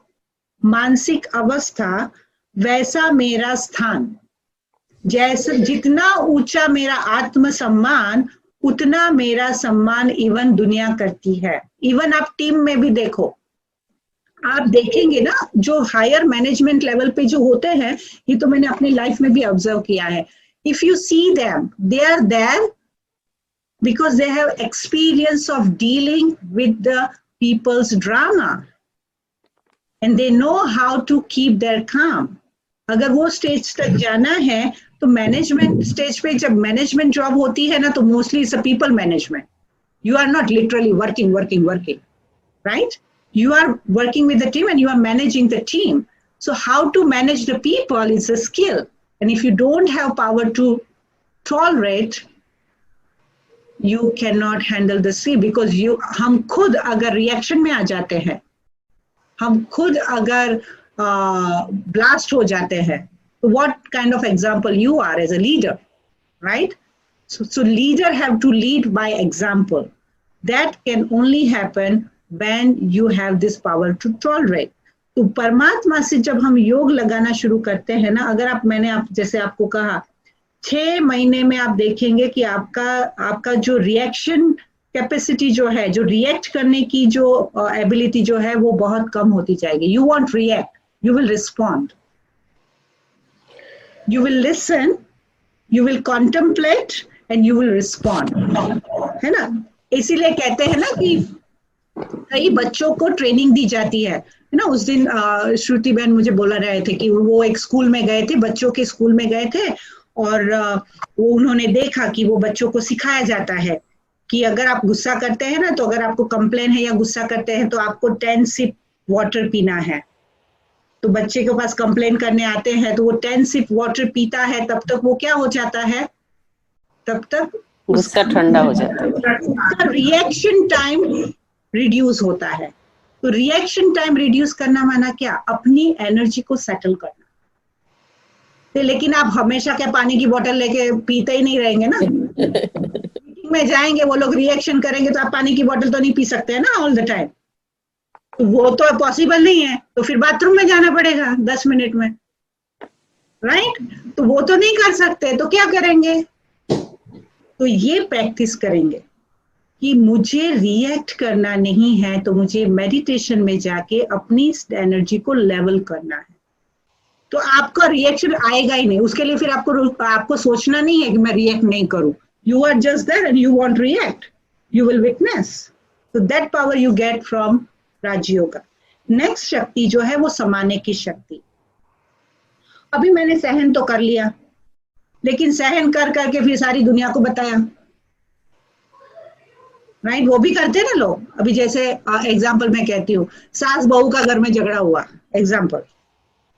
मानसिक अवस्था, वैसा मेरा स्थान। जैसे जितना ऊंचा मेरा आत्मसम्मान उतना मेरा सम्मान इवन दुनिया करती है। इवन आप टीम में भी देखो, आप देखेंगे ना जो हायर मैनेजमेंट लेवल पे जो होते हैं, ये तो मैंने अपनी लाइफ में भी ऑब्जर्व किया है। If you see them, they are there because they have experience of dealing with the people's drama and they know how to keep their calm. अगर वो स्टेज तक जाना है तो मैनेजमेंट स्टेज पे जब मैनेजमेंट जॉब होती है ना तो mostly it's a people management. You are not literally working, right? You are working with the team and you are managing the team. So how to manage the people is a skill. And if you don't have power to tolerate, you cannot handle the sea because हम खुद अगर reaction में आ जाते हैं, हम खुद अगर blast हो जाते हैं, तो what kind of example you are as a leader, right? So leader have to lead by example. That can only happen when you have this power to tolerate. तो परमात्मा से जब हम योग लगाना शुरू करते हैं ना, अगर मैंने जैसे आपको कहा 6 महीने में आप देखेंगे कि आपका जो रिएक्शन कैपेसिटी जो है, जो रिएक्ट करने की जो एबिलिटी जो है वो बहुत कम होती जाएगी. You want react, you will respond, you will listen, you will contemplate and you will respond, है ना? इसीलिए कहते हैं ना कि कई बच्चों को ट्रेनिंग दी जाती है ना. उस दिन श्रुति बहन मुझे बोला रहे थे कि वो एक स्कूल में गए थे, बच्चों के स्कूल में गए थे और वो उन्होंने देखा कि वो बच्चों को सिखाया जाता है कि अगर आप गुस्सा करते हैं ना, तो अगर आपको कंप्लेन है या गुस्सा करते हैं तो आपको 10 सिप वाटर पीना है। तो बच्चे के पास कंप्लेन करने आते हैं तो वो 10 सिप वाटर पीता है, तब तक वो क्या हो जाता है, तब तक गुस्सा ठंडा हो जाता है, रिएक्शन टाइम रिड्यूस होता है। तो रिएक्शन टाइम रिड्यूस करना माना क्या, अपनी एनर्जी को सेटल करना। तो लेकिन आप हमेशा क्या पानी की बोतल लेके पीते ही नहीं रहेंगे ना, मीटिंग में जाएंगे वो लोग रिएक्शन करेंगे तो आप पानी की बोतल तो नहीं पी सकते हैं ना ऑल द टाइम, तो वो तो पॉसिबल नहीं है, तो फिर बाथरूम में जाना पड़ेगा 10 मिनट में, राइट? तो वो तो नहीं कर सकते, तो क्या करेंगे, तो ये प्रैक्टिस करेंगे कि मुझे रिएक्ट करना नहीं है, तो मुझे मेडिटेशन में जाके अपनी एनर्जी को लेवल करना है। तो आपका रिएक्शन आएगा ही नहीं, उसके लिए फिर आपको सोचना नहीं है कि मैं रिएक्ट नहीं करूं। You are just there and you want react, you will witness. तो that power you get from Rajyoga. Next शक्ति जो है वो समाने की शक्ति। अभी मैंने सहन तो कर लिया, लेकिन सहन कर करके फिर सारी दुनिया को बताया, राइट? वो भी करते ना लोग। अभी जैसे एग्जाम्पल मैं कहती हूँ, सास बहू का घर में झगड़ा हुआ, एग्जाम्पल,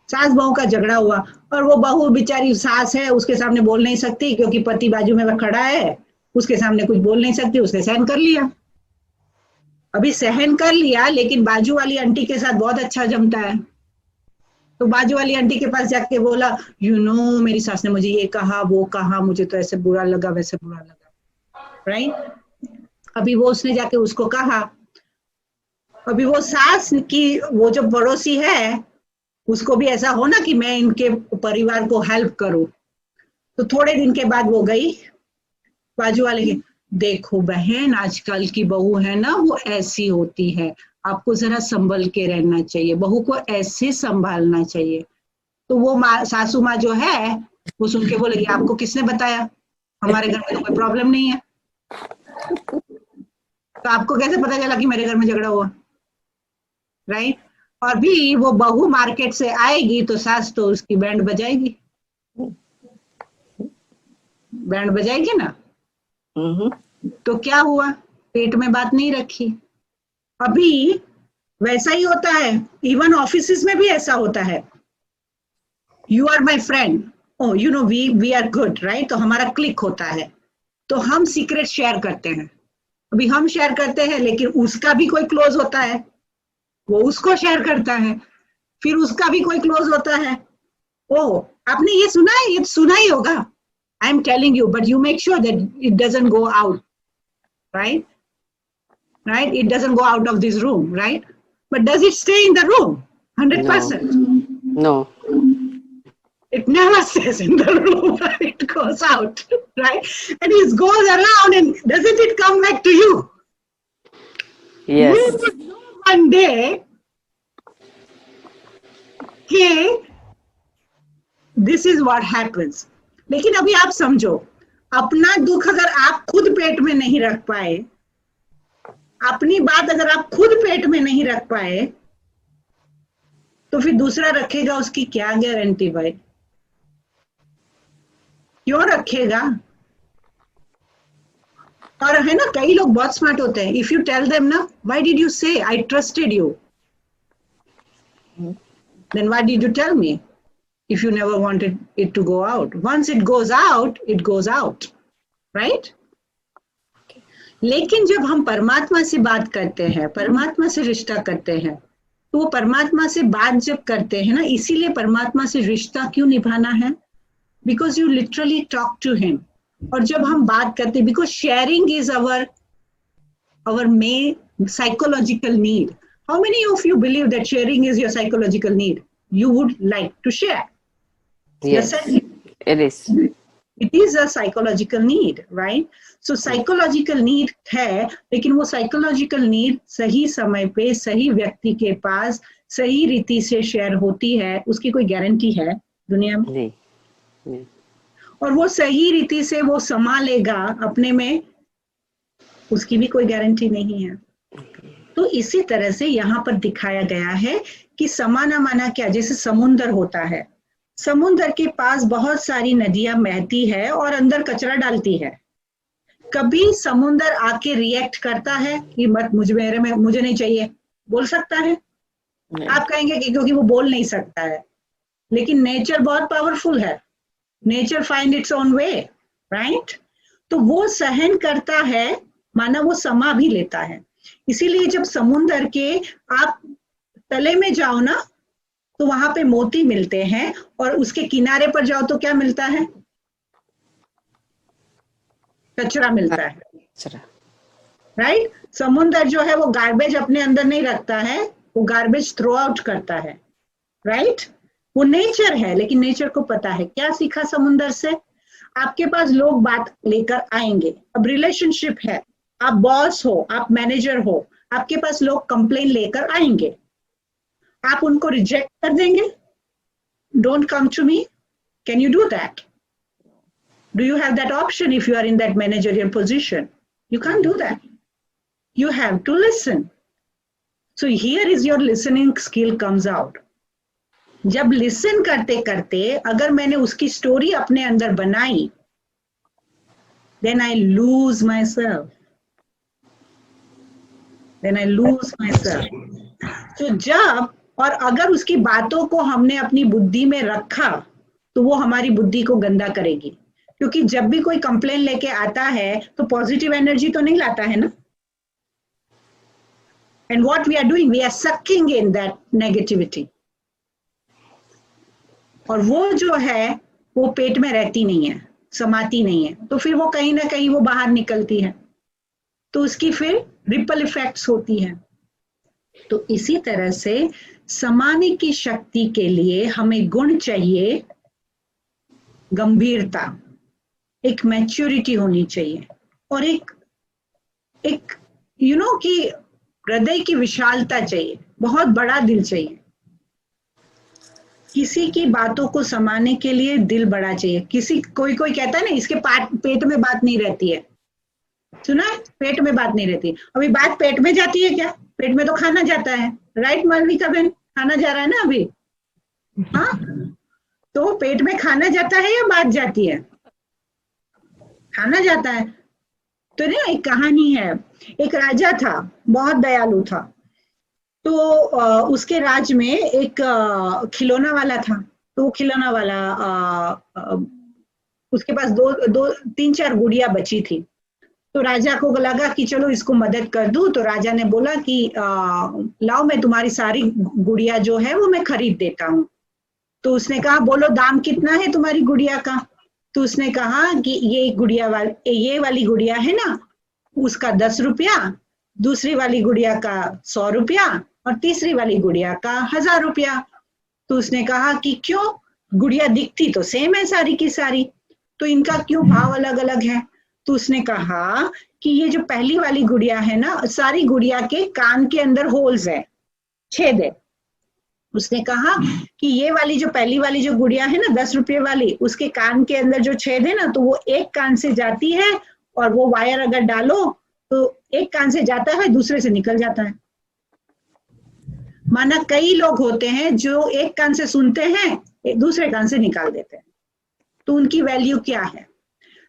सास बहू का झगड़ा हुआ और वो बहू बेचारी सास है, उसके सामने बोल नहीं सकती क्योंकि पति बाजू में खड़ा है, उसके सामने कुछ बोल नहीं सकती, उसने सहन कर लिया। अभी सहन कर लिया, लेकिन बाजू वाली आंटी के साथ बहुत अच्छा जमता है, तो बाजू वाली आंटी के पास जाके बोला, यू नो मेरी सास ने मुझे ये कहा, वो कहा, मुझे तो ऐसे बुरा लगा, वैसे बुरा लगा, राइट? अभी वो उसने जाके उसको कहा, अभी वो सास की वो जो पड़ोसी है उसको भी ऐसा हो ना कि मैं इनके परिवार को हेल्प करूं, तो थोड़े दिन के बाद वो गई बाजू वाले के, देखो बहन आजकल की बहू है ना वो ऐसी होती है, आपको जरा संभल के रहना चाहिए, बहू को ऐसे संभालना चाहिए। तो वो सासू माँ जो है वो सुन के बोलेगी, आपको किसने बताया, हमारे घर में तो कोई प्रॉब्लम नहीं है, तो आपको कैसे पता चला कि मेरे घर में झगड़ा हुआ, राइट? और भी वो बहू मार्केट से आएगी तो सास तो उसकी बैंड बजाएगी, बैंड बजाएगी ना। तो क्या हुआ, पेट में बात नहीं रखी। अभी वैसा ही होता है, इवन ऑफिस में भी ऐसा होता है। You are my friend, oh you know we are good, right? तो हमारा क्लिक होता है, तो हम सीक्रेट शेयर करते हैं। अभी हम शेयर करते हैं, लेकिन उसका भी कोई क्लोज होता है, वो उसको शेयर करता है, फिर उसका भी कोई क्लोज होता है। ओह आपने ये सुना है, ये सुना ही होगा, I am telling you, but you make sure that it doesn't go out, right? Right? It doesn't go out of this room, right? But does it stay in the room? 100%. No. It never stays in the room. It goes out, right? And it goes around, and doesn't it come back to you? Yes. You will know one day, okay, this is what happens. लेकिन अभी आप समझो, अपना दुख अगर आप खुद पेट में नहीं रख पाए, अपनी बात अगर आप खुद पेट में नहीं रख पाए, तो फिर दूसरा रखेगा, उसकी क्या गारंटी भाई? क्यों रखेगा? और है ना, कई लोग बहुत स्मार्ट होते हैं, इफ यू टेल देम ना, why did you say I trusted you, then why did you tell me if you never wanted it to go out? Once it goes out, it goes out, right? लेकिन जब हम परमात्मा से बात करते हैं, परमात्मा से रिश्ता करते हैं, तो वो परमात्मा से बात जब करते हैं ना, इसीलिए परमात्मा से रिश्ता क्यों निभाना है? Because you literally talk to him. और जब हम बात करते हैं, because sharing is our main psychological need. How many of you believe that sharing is your psychological need? You would like to share. Yes, it is. It is a psychological need, right? So psychological need है, लेकिन वो psychological need सही समय पे सही व्यक्ति के पास सही रीति से शेयर होती है, उसकी कोई गारंटी है दुनिया में? नहीं। और वो सही रीति से वो संभालेगा अपने में, उसकी भी कोई गारंटी नहीं है। तो इसी तरह से यहाँ पर दिखाया गया है कि समाना माना क्या, जैसे समुंदर होता है, समुद्र के पास बहुत सारी नदियां बहती है और अंदर कचरा डालती है। कभी समुद्र आके रिएक्ट करता है कि मत मुझे नहीं चाहिए, बोल सकता है? आप कहेंगे कि क्योंकि वो बोल नहीं सकता है, लेकिन नेचर बहुत पावरफुल है, nature find its own way, right? तो वो सहन करता है, माना वो समा भी लेता है। इसीलिए जब समुद्र के आप तले में जाओ ना तो वहां पे मोती मिलते हैं, और उसके किनारे पर जाओ तो क्या मिलता है? कचरा मिलता है, राइट? समुद्र जो है वो गार्बेज अपने अंदर नहीं रखता है, वो गार्बेज थ्रो आउट करता है, राइट? वो नेचर है, लेकिन नेचर को पता है। क्या सीखा समुद्र से? आपके पास लोग बात लेकर आएंगे, अब रिलेशनशिप है, आप बॉस हो, आप मैनेजर हो, आपके पास लोग कंप्लेन लेकर आएंगे, आप उनको रिजेक्ट कर देंगे? Don't come to me, can you do that? Do you have that option if you are in that managerial position? You can't do that. You have to listen. So here is your listening skill comes out. जब listen करते करते अगर मैंने उसकी story अपने अंदर बनाई, then I lose myself. So जब और अगर उसकी बातों को हमने अपनी बुद्धि में रखा तो वो हमारी बुद्धि को गंदा करेगी, क्योंकि जब भी कोई कंप्लेन लेके आता है तो पॉजिटिव एनर्जी तो नहीं लाता है ना। And what we are doing, we are sucking in that negativity, और वो जो है वो पेट में रहती नहीं है, समाती नहीं है, तो फिर वो कहीं ना कहीं वो बाहर निकलती है, तो उसकी फिर रिपल इफेक्ट्स होती है। तो इसी तरह से समाने की शक्ति के लिए हमें गुण चाहिए, गंभीरता, एक मैच्योरिटी होनी चाहिए, और एक कि हृदय की विशालता चाहिए, बहुत बड़ा दिल चाहिए। किसी की बातों को समाने के लिए दिल बड़ा चाहिए। कोई कहता है ना, इसके पेट में बात नहीं रहती है, सुना है? पेट में बात नहीं रहती। अभी बात पेट में जाती है क्या? पेट में तो खाना जाता है, राइट मालविका बहन? खाना जा रहा है ना अभी, हाँ? तो पेट में खाना जाता है या बात जाती है? खाना जाता है। तो ना एक कहानी है, एक राजा था, बहुत दयालु था, तो उसके राज में एक खिलौना वाला था। तो वो खिलौना वाला उसके पास तीन चार गुड़िया बची थी। तो राजा को लगा कि चलो इसको मदद कर दूं। तो राजा ने बोला कि लाओ मैं तुम्हारी सारी गुड़िया जो है वो मैं खरीद देता हूँ। तो उसने कहा बोलो दाम कितना है तुम्हारी गुड़िया का? तो उसने कहा कि ये वाली गुड़िया है ना, उसका 10 रुपया, दूसरी वाली गुड़िया का 100 रुपया, और तीसरी वाली गुड़िया का 1000 रुपया। तो उसने कहा कि क्यों, गुड़िया दिखती तो सेम है सारी की सारी, तो इनका क्यों भाव अलग अलग है? तो उसने कहा कि ये जो पहली वाली गुड़िया है ना, सारी गुड़िया के कान के अंदर होल्स है, छेद है। उसने कहा कि ये वाली जो पहली वाली जो गुड़िया है ना 10 रुपये वाली, उसके कान के अंदर जो छेद है ना, तो वो एक कान से जाती है, और वो वायर अगर डालो तो एक कान से जाता है, दूसरे से निकल जाता है। माना कई लोग होते हैं जो एक कान से सुनते हैं, दूसरे कान से निकाल देते हैं, तो उनकी वैल्यू क्या है?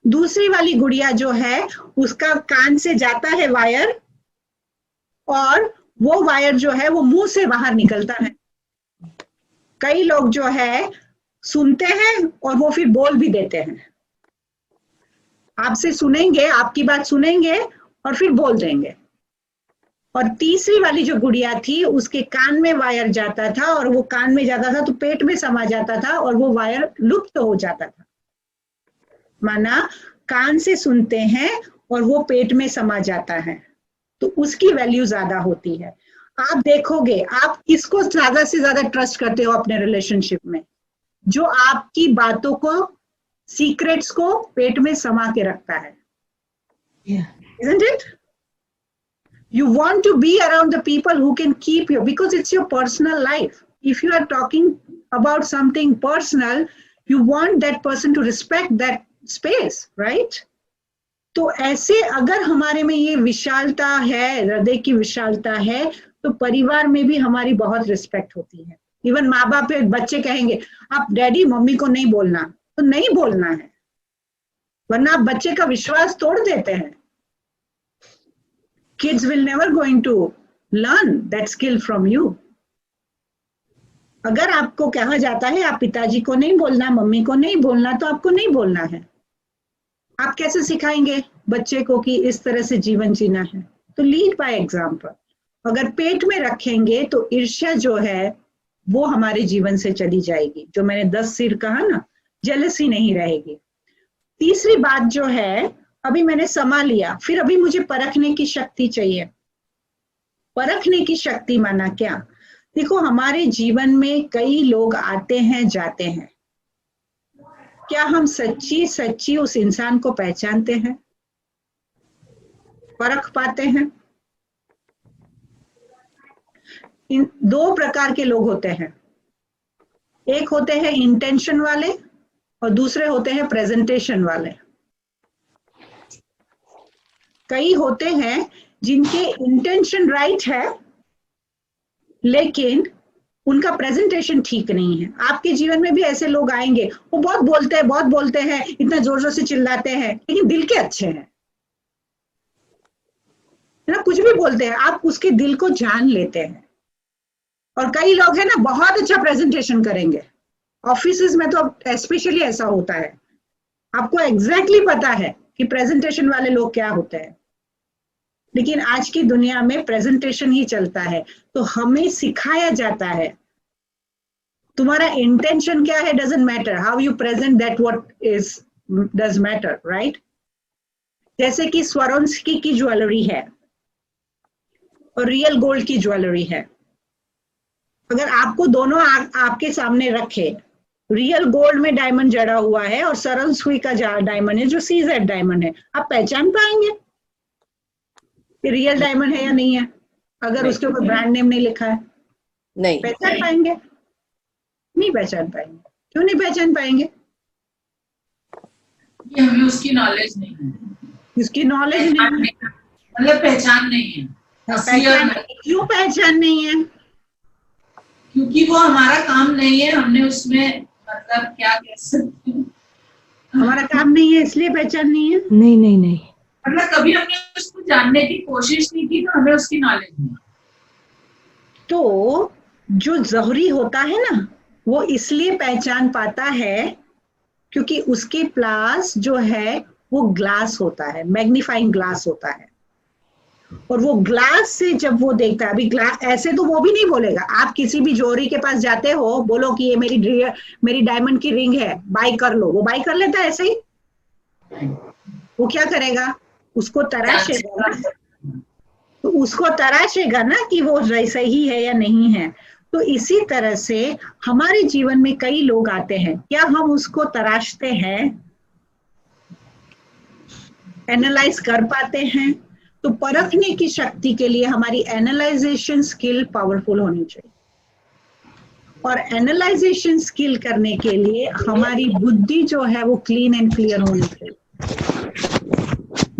दूसरी वाली गुड़िया जो है उसका कान से जाता है वायर, और वो वायर जो है वो मुंह से बाहर निकलता है। कई लोग जो है सुनते हैं और वो फिर बोल भी देते हैं, आपसे सुनेंगे, आपकी बात सुनेंगे और फिर बोल देंगे। और तीसरी वाली जो गुड़िया थी उसके कान में वायर जाता था, और वो कान में जाता था तो पेट में समा जाता था, और वो वायर लुप्त हो जाता था। माना कान से सुनते हैं और वो पेट में समा जाता है, तो उसकी वैल्यू ज्यादा होती है। आप देखोगे, आप किसको ज्यादा से ज्यादा ट्रस्ट करते हो अपने रिलेशनशिप में? जो आपकी बातों को, सीक्रेट्स को पेट में समा के रखता है। Isn't it? You want to be around the people who can keep you, because it's your personal life. If you are talking about something personal, you want that person to respect that space, right? तो ऐसे अगर हमारे में ये विशालता है, हृदय की विशालता है, तो परिवार में भी हमारी बहुत रिस्पेक्ट होती है। इवन माँ बाप बच्चे कहेंगे आप डैडी मम्मी को नहीं बोलना, तो नहीं बोलना है, वरना आप बच्चे का विश्वास तोड़ देते हैं. Kids will never going to learn that skill from you. अगर आपको कहा जाता है आप पिताजी को नहीं बोलना, मम्मी को नहीं बोलना, तो आपको नहीं बोलना है. आप कैसे सिखाएंगे बच्चे को कि इस तरह से जीवन जीना है? तो लीड बाय एग्जाम्पल. अगर पेट में रखेंगे तो ईर्ष्या जो है वो हमारे जीवन से चली जाएगी. जो मैंने 10 सिर कहा ना, जेलसी नहीं रहेगी. तीसरी बात जो है, अभी मैंने समा लिया, फिर अभी मुझे परखने की शक्ति चाहिए. परखने की शक्ति माना क्या? देखो, हमारे जीवन में कई लोग आते हैं जाते हैं. क्या हम सच्ची सच्ची उस इंसान को पहचानते हैं, परख पाते हैं? इन 2 प्रकार के लोग होते हैं. एक होते हैं इंटेंशन वाले और दूसरे होते हैं प्रेजेंटेशन वाले. कई होते हैं जिनके इंटेंशन राइट है लेकिन उनका प्रेजेंटेशन ठीक नहीं है. आपके जीवन में भी ऐसे लोग आएंगे, वो बहुत बोलते हैं, इतना जोर जोर से चिल्लाते हैं, लेकिन दिल के अच्छे हैं ना, कुछ भी बोलते हैं, आप उसके दिल को जान लेते हैं. और कई लोग हैं ना, बहुत अच्छा प्रेजेंटेशन करेंगे. ऑफिसेज में तो स्पेशली ऐसा होता है, आपको एग्जैक्टली पता है कि प्रेजेंटेशन वाले लोग क्या होते हैं. लेकिन आज की दुनिया में प्रेजेंटेशन ही चलता है. तो हमें सिखाया जाता है तुम्हारा इंटेंशन क्या है, doesn't matter, how you present that what is does matter, right? जैसे कि स्वरोन्स्की की ज्वेलरी है और रियल गोल्ड की ज्वेलरी है. अगर आपको दोनों आपके सामने रखे, रियल गोल्ड में डायमंड जड़ा हुआ है और स्वरोन्स्की का डायमंड है जो सीजेड डायमंड है, आप पहचान पाएंगे कि रियल डायमंड है या नहीं है? अगर उसके ऊपर ब्रांड नेम नहीं लिखा है, नहीं पहचान पाएंगे? नहीं पहचान पाएंगे. क्यों नहीं पहचान पाएंगे? ये हमें उसकी नॉलेज नहीं है. उसकी नॉलेज नहीं है, मतलब पहचान नहीं है. क्यों पहचान नहीं है? क्योंकि वो हमारा काम नहीं है. हमने उसमें मतलब क्या कह सकते हैं, हमारा काम नहीं है इसलिए पहचान नहीं है. नहीं. मतलब कभी हमने उसको जानने की कोशिश नहीं की तो हमें उसकी नॉलेज नहीं. तो जो जहरी होता है ना, वो इसलिए पहचान पाता है क्योंकि उसके पास जो है वो ग्लास होता है, मैग्नीफाइंग ग्लास होता है. और वो ग्लास से जब वो देखता है, अभी ग्लास ऐसे तो वो भी नहीं बोलेगा. आप किसी भी जोहरी के पास जाते हो, बोलो कि ये मेरी डायमंड की रिंग है, बाय कर लो, वो बाय कर लेता है ऐसे ही? वो क्या करेगा? उसको तराशेगा ना, तो उसको तराशेगा ना कि वो सही है या नहीं है. तो इसी तरह से हमारे जीवन में कई लोग आते हैं, क्या हम उसको तराशते हैं, एनालाइज कर पाते हैं? तो परखने की शक्ति के लिए हमारी एनालाइजेशन स्किल पावरफुल होनी चाहिए. और एनालाइजेशन स्किल करने के लिए हमारी बुद्धि जो है वो क्लीन एंड क्लियर होनी चाहिए.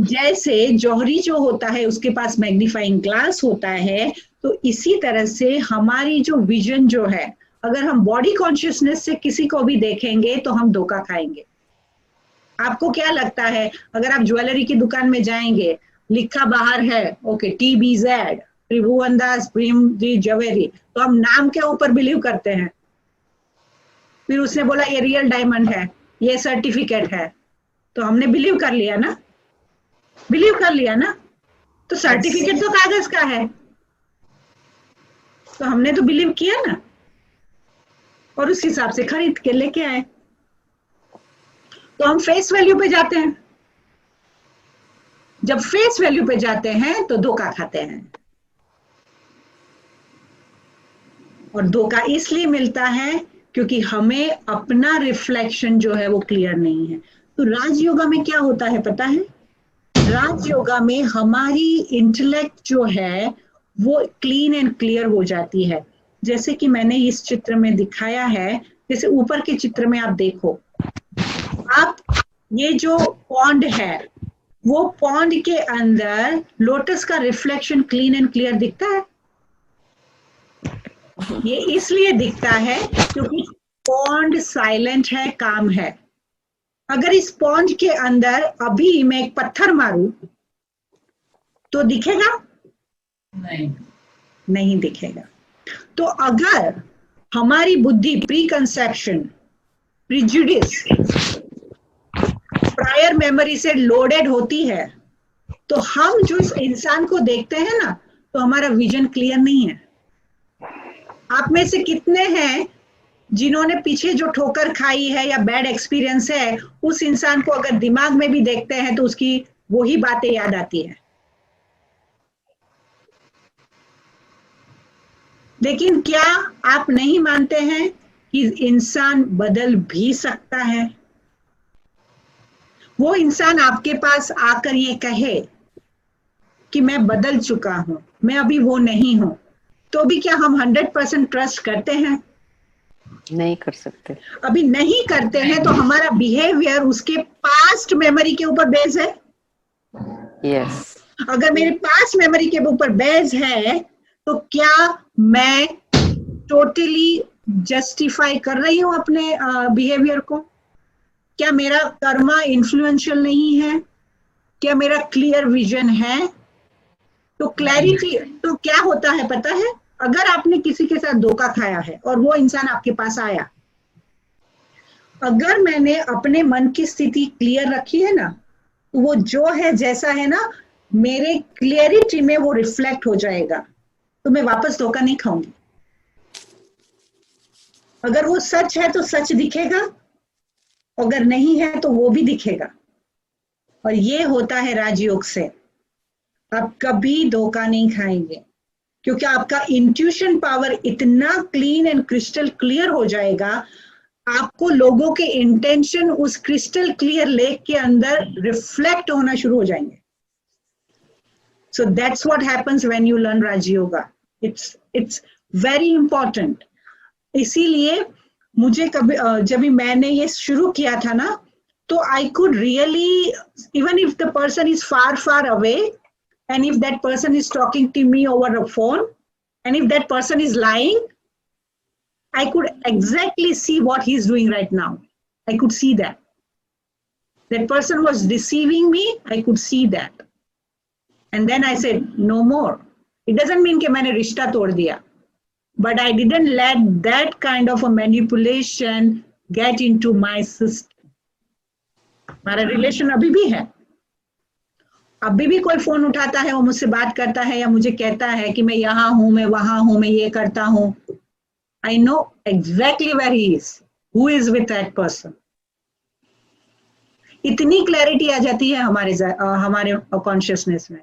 जैसे जौहरी जो होता है उसके पास मैग्नीफाइंग ग्लास होता है, तो इसी तरह से हमारी जो विजन जो है, अगर हम बॉडी कॉन्शियसनेस से किसी को भी देखेंगे तो हम धोखा खाएंगे. आपको क्या लगता है, अगर आप ज्वेलरी की दुकान में जाएंगे, लिखा बाहर है ओके TBZ त्रिभुवन दास प्रेम जी ज्वेलरी, तो हम नाम के ऊपर बिलीव करते हैं. फिर उसने बोला ये रियल डायमंड है, ये सर्टिफिकेट है, तो हमने बिलीव कर लिया ना, बिलीव कर लिया ना. तो सर्टिफिकेट तो कागज का है, तो हमने तो बिलीव किया ना, और उस हिसाब से खरीद के लेके आए. तो हम फेस वैल्यू पे जाते हैं. जब फेस वैल्यू पे जाते हैं तो धोखा खाते हैं. और धोखा इसलिए मिलता है क्योंकि हमें अपना रिफ्लेक्शन जो है वो क्लियर नहीं है. तो राजयोगा में क्या होता है पता है? राजयोगा में हमारी इंटेलेक्ट जो है वो क्लीन एंड क्लियर हो जाती है. जैसे कि मैंने इस चित्र में दिखाया है, जैसे ऊपर के चित्र में आप देखो, आप ये जो पॉन्ड है, वो पॉन्ड के अंदर लोटस का रिफ्लेक्शन क्लीन एंड क्लियर दिखता है? ये इसलिए दिखता है क्योंकि पॉन्ड साइलेंट है, काम है। अगर इस पॉन्ड के अंदर अभी मैं एक पत्थर मारूं तो दिखेगा? नहीं दिखेगा। तो अगर हमारी बुद्धि pre conception, prejudice, prior memory से लोडेड होती है तो हम जो इस इंसान को देखते हैं ना, तो हमारा विजन क्लियर नहीं है। आप में से कितने हैं जिन्होंने पीछे जो ठोकर खाई है या बैड एक्सपीरियंस है, उस इंसान को अगर दिमाग में भी देखते हैं तो उसकी वही बातें याद आती है? लेकिन क्या आप नहीं मानते हैं कि इंसान बदल भी सकता है? वो इंसान आपके पास आकर ये कहे कि मैं बदल चुका हूं, मैं अभी वो नहीं हूं, तो भी क्या हम 100% ट्रस्ट करते हैं? नहीं कर सकते। अभी नहीं करते हैं तो हमारा बिहेवियर उसके पास्ट मेमोरी के ऊपर बेस है। यस। अगर मेरे पास्ट मेमोरी के ऊपर बेस है तो क्या मैं टोटली जस्टिफाई कर रही हूं अपने बिहेवियर को? क्या मेरा कर्मा इन्फ्लुएंशियल नहीं है? क्या मेरा क्लियर विजन है? तो क्लैरिटी तो क्या होता है पता है? अगर आपने किसी के साथ धोखा खाया है और वो इंसान आपके पास आया, अगर मैंने अपने मन की स्थिति क्लियर रखी है ना, तो वो जो है जैसा है ना, मेरे क्लियरिटी में वो रिफ्लेक्ट हो जाएगा, तो मैं वापस धोखा नहीं खाऊंगी। अगर वो सच है तो सच दिखेगा, अगर नहीं है तो वो भी दिखेगा। और ये होता है राजयोग से। आप कभी धोखा नहीं खाएंगे क्योंकि आपका इंट्यूशन पावर इतना क्लीन एंड क्रिस्टल क्लियर हो जाएगा, आपको लोगों के इंटेंशन उस क्रिस्टल क्लियर लेक के अंदर रिफ्लेक्ट होना शुरू हो जाएंगे। So that's what happens when you learn Rajyoga. It's very important. इसीलिए मुझे कभी जब मैंने ये शुरू किया था ना, तो I could really, even if the person is far away, and if that person is talking to me over a phone, and if that person is lying, I could exactly see what he's doing right now. I could see that. That person was deceiving me, I could see that. And then I said, no more. It doesn't mean कि मैंने रिश्ता तोड़ दिया, but I didn't let that kind of a manipulation get into my system. हमारा relation अभी भी है। अभी भी कोई फोन उठाता है, वो मुझसे बात करता है या मुझे कहता है कि मैं यहाँ हूं, मैं वहां हूं, मैं ये करता हूं, I know exactly where he is, who is with that person. इतनी क्लैरिटी आ जाती है हमारे कॉन्शियसनेस में।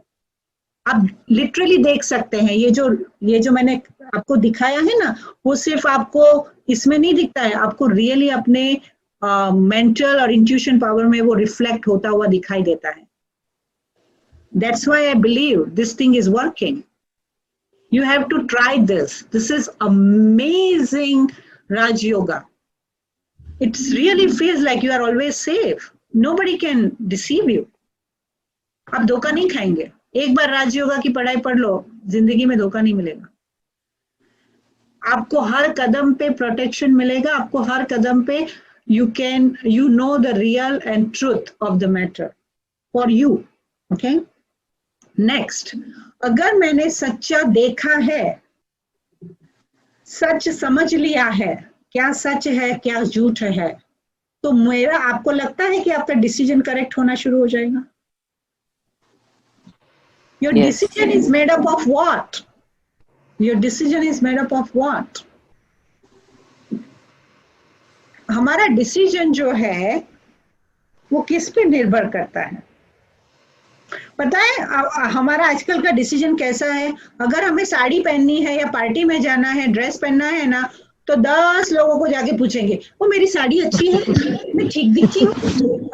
आप लिटरली देख सकते हैं, ये जो मैंने आपको दिखाया है ना, वो सिर्फ आपको इसमें नहीं दिखता है, आपको रियली अपने मेंटल और इंट्यूशन पावर में वो रिफ्लेक्ट होता हुआ दिखाई देता है। That's why I believe this thing is working. You have to try this. This is amazing Raj Yoga. It really feels like you are always safe. Nobody can deceive you. आप धोखा नहीं खाएंगे। एक बार राज योगा की पढ़ाई पढ़ लो, जिंदगी में धोखा नहीं मिलेगा। आपको हर कदम पे प्रोटेक्शन मिलेगा, आपको हर कदम पे you know the real and truth of the matter for you. Okay? Next, अगर मैंने सच्चा देखा है, सच समझ लिया है, क्या सच है क्या झूठ है, तो मेरा आपको लगता है कि आपका डिसीजन करेक्ट होना शुरू हो जाएगा? Your decision is made up of what? Your decision is made up of what? हमारा डिसीजन जो है वो किस पे निर्भर करता है? पता है हमारा आजकल का डिसीजन कैसा है? अगर हमें साड़ी पहननी है या पार्टी में जाना है, ड्रेस पहनना है ना, तो 10 लोगों को जाके पूछेंगे, वो मेरी साड़ी अच्छी है, मैं ठीक दिखती हूँ,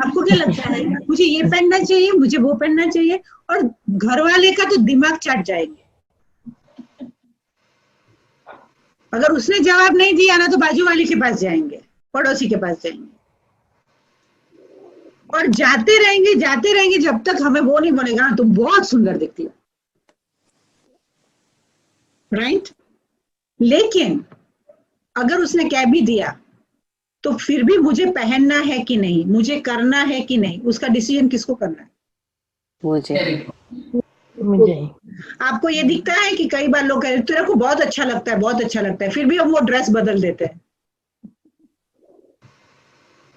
आपको क्या लगता है, मुझे ये पहनना चाहिए, मुझे वो पहनना चाहिए, और घर वाले का तो दिमाग चाट जाएंगे। अगर उसने जवाब नहीं दिया ना, तो बाजू वाले के पास जाएंगे, पड़ोसी के पास जाएंगे, और जाते रहेंगे जब तक हमें वो नहीं बोलेगा तुम बहुत सुंदर दिखती हो। राइट? लेकिन अगर उसने कह भी दिया तो फिर भी मुझे पहनना है कि नहीं, मुझे करना है कि नहीं, उसका डिसीजन किसको करना है? मुझे। मुझे आपको ये दिखता है कि कई बार लोग कहते हैं तेरे को बहुत अच्छा लगता है, बहुत अच्छा लगता है, फिर भी हम वो ड्रेस बदल देते हैं।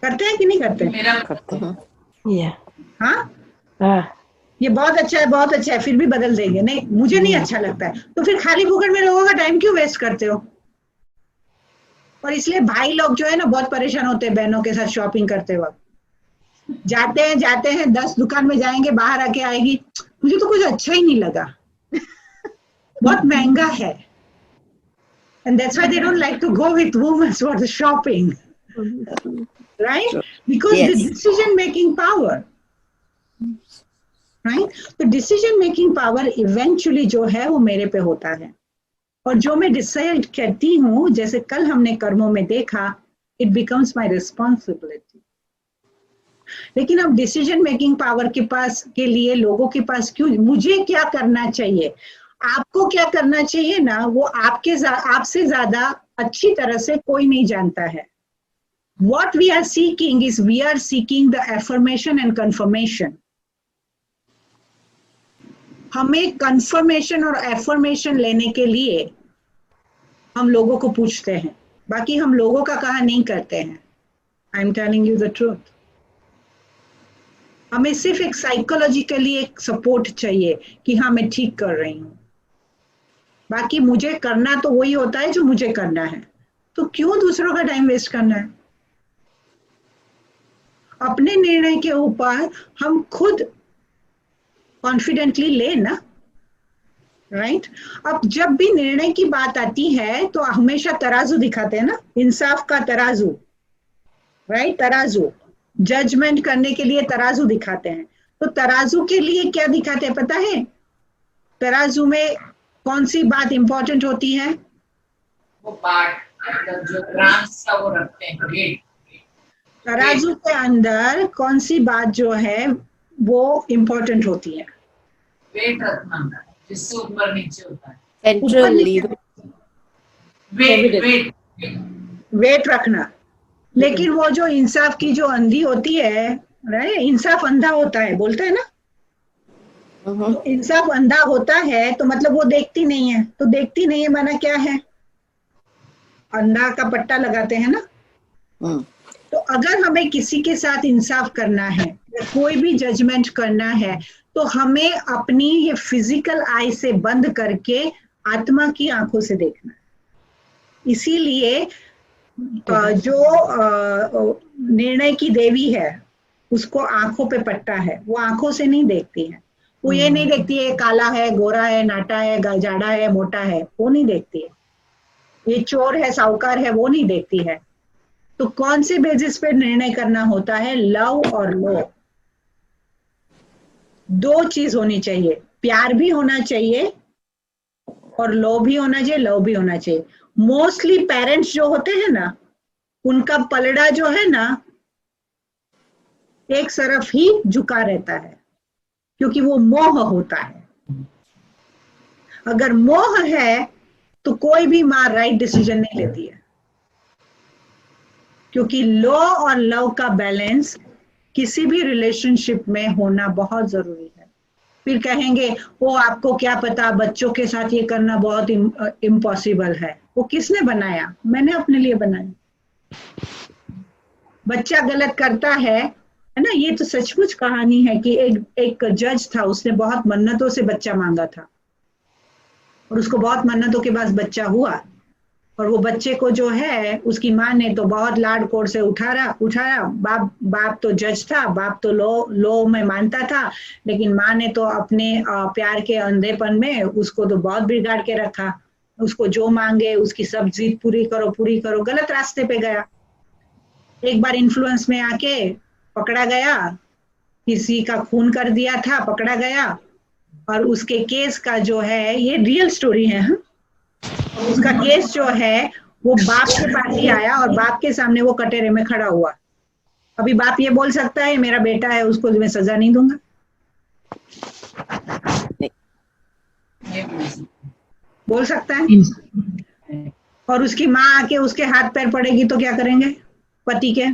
करते हैं कि नहीं करते? मेरा करते हैं। या हाँ, हाँ ये बहुत अच्छा है, बहुत अच्छा है, फिर भी बदल देंगे, नहीं मुझे नहीं अच्छा लगता है, तो फिर खाली फुकट में लोगों का टाइम क्यों वेस्ट करते हो? और इसलिए भाई लोग जो है ना बहुत परेशान होते हैं बहनों के साथ शॉपिंग करते वक्त। जाते हैं 10 दुकान में जाएंगे, बाहर आके आएगी मुझे तो कुछ अच्छा ही नहीं लगा, बहुत महंगा है, and that's why they don't like to go with women for the shopping, right? Because the Yes. decision making power, right? तो decision making power eventually जो है वो मेरे पे होता है, और जो मैं डिसाइड करती हूँ, जैसे कल हमने कर्मों में देखा, it becomes my responsibility. लेकिन अब डिसीजन मेकिंग पावर के लिए लोगों के पास क्यों? मुझे क्या करना चाहिए, आपको क्या करना चाहिए ना, वो आपसे ज्यादा अच्छी तरह से कोई नहीं जानता है। What we are seeking is we are seeking the affirmation and confirmation. हमें कंफर्मेशन और एफर्मेशन लेने के लिए हम लोगों को पूछते हैं, बाकी हम लोगों का कहा नहीं करते हैं। I am telling you the truth. हमें सिर्फ एक साइकोलॉजिकली एक सपोर्ट चाहिए कि हाँ मैं ठीक कर रही हूँ, बाकी मुझे करना तो वही होता है जो मुझे करना है, तो क्यों दूसरों का टाइम वेस्ट करना है? अपने निर्णय के ऊपर हम खुद कॉन्फिडेंटली ले ना, राइट? अब जब भी निर्णय की बात आती है तो हमेशा तराजू दिखाते हैं ना, इंसाफ का तराजू, राइट? तराजू जजमेंट करने के लिए तराजू दिखाते हैं। तो तराजू के लिए क्या दिखाते हैं पता है? तराजू में कौन सी बात इंपॉर्टेंट होती है? वो पार्ट मतलब जो ग्राम्स का वो रखते हैं, वेट। तराजू के अंदर कौन सी बात जो है वो इंपॉर्टेंट होती है? वेट रखना, जिससे ऊपर नीचे होता है। सेंट्रली वेट वेट रखना। लेकिन वो जो इंसाफ की जो अंधी होती है, राइट? इंसाफ अंधा होता है, बोलते हैं ना, तो इंसाफ अंधा होता है तो मतलब वो देखती नहीं है, तो देखती नहीं है माना क्या है? अंधा का पट्टा लगाते हैं ना। तो अगर हमें किसी के साथ इंसाफ करना है या कोई भी जजमेंट करना है, तो हमें अपनी ये फिजिकल आई से बंद करके आत्मा की आंखों से देखना है। इसीलिए जो निर्णय की देवी है उसको आंखों पे पट्टा है, वो आंखों से नहीं देखती है। वो ये नहीं देखती है काला है, गोरा है, नाटा है, जाड़ा है, मोटा है, वो नहीं देखती है। ये चोर है, साहूकार है, वो नहीं देखती है। तो कौन से बेसिस पे निर्णय करना होता है? लव और लो, दो चीज होनी चाहिए, प्यार भी होना चाहिए और लो भी होना चाहिए, लव भी होना चाहिए। मोस्टली पेरेंट्स जो होते हैं ना, उनका पलड़ा जो है ना एक तरफ ही झुका रहता है, क्योंकि वो मोह होता है। अगर मोह है तो कोई भी माँ राइट डिसीजन नहीं लेती है, क्योंकि लो और लव का बैलेंस किसी भी रिलेशनशिप में होना बहुत जरूरी है। फिर कहेंगे वो आपको क्या पता, बच्चों के साथ ये करना बहुत इम्पॉसिबल है। वो किसने बनाया? मैंने अपने लिए बनाया। बच्चा गलत करता है ना, ये तो सचमुच कहानी है कि एक जज था, उसने बहुत मन्नतों से बच्चा मांगा था और उसको बहुत मन्नतों के बाद बच्चा हुआ। और वो बच्चे को जो है उसकी माँ ने तो बहुत लाड कोड़ से उठाया। बाप तो जज था, बाप तो लो में मानता था, लेकिन माँ ने तो अपने प्यार के अंधेपन में उसको तो बहुत बिगाड़ के रखा। उसको जो मांगे उसकी सब जिद पूरी करो, गलत रास्ते पे गया। एक बार इन्फ्लुएंस में आके पकड़ा गया, किसी का खून कर दिया था, पकड़ा गया, और उसके केस का जो है, ये रियल स्टोरी है, हाँ? उसका केस जो है वो बाप के पास ही आया और बाप के सामने वो कटोरे में खड़ा हुआ। अभी बाप ये बोल सकता है मेरा बेटा है, उसको मैं सजा नहीं दूंगा? बोल सकता है? और उसकी माँ आके उसके हाथ पैर पड़ेगी तो क्या करेंगे पति के?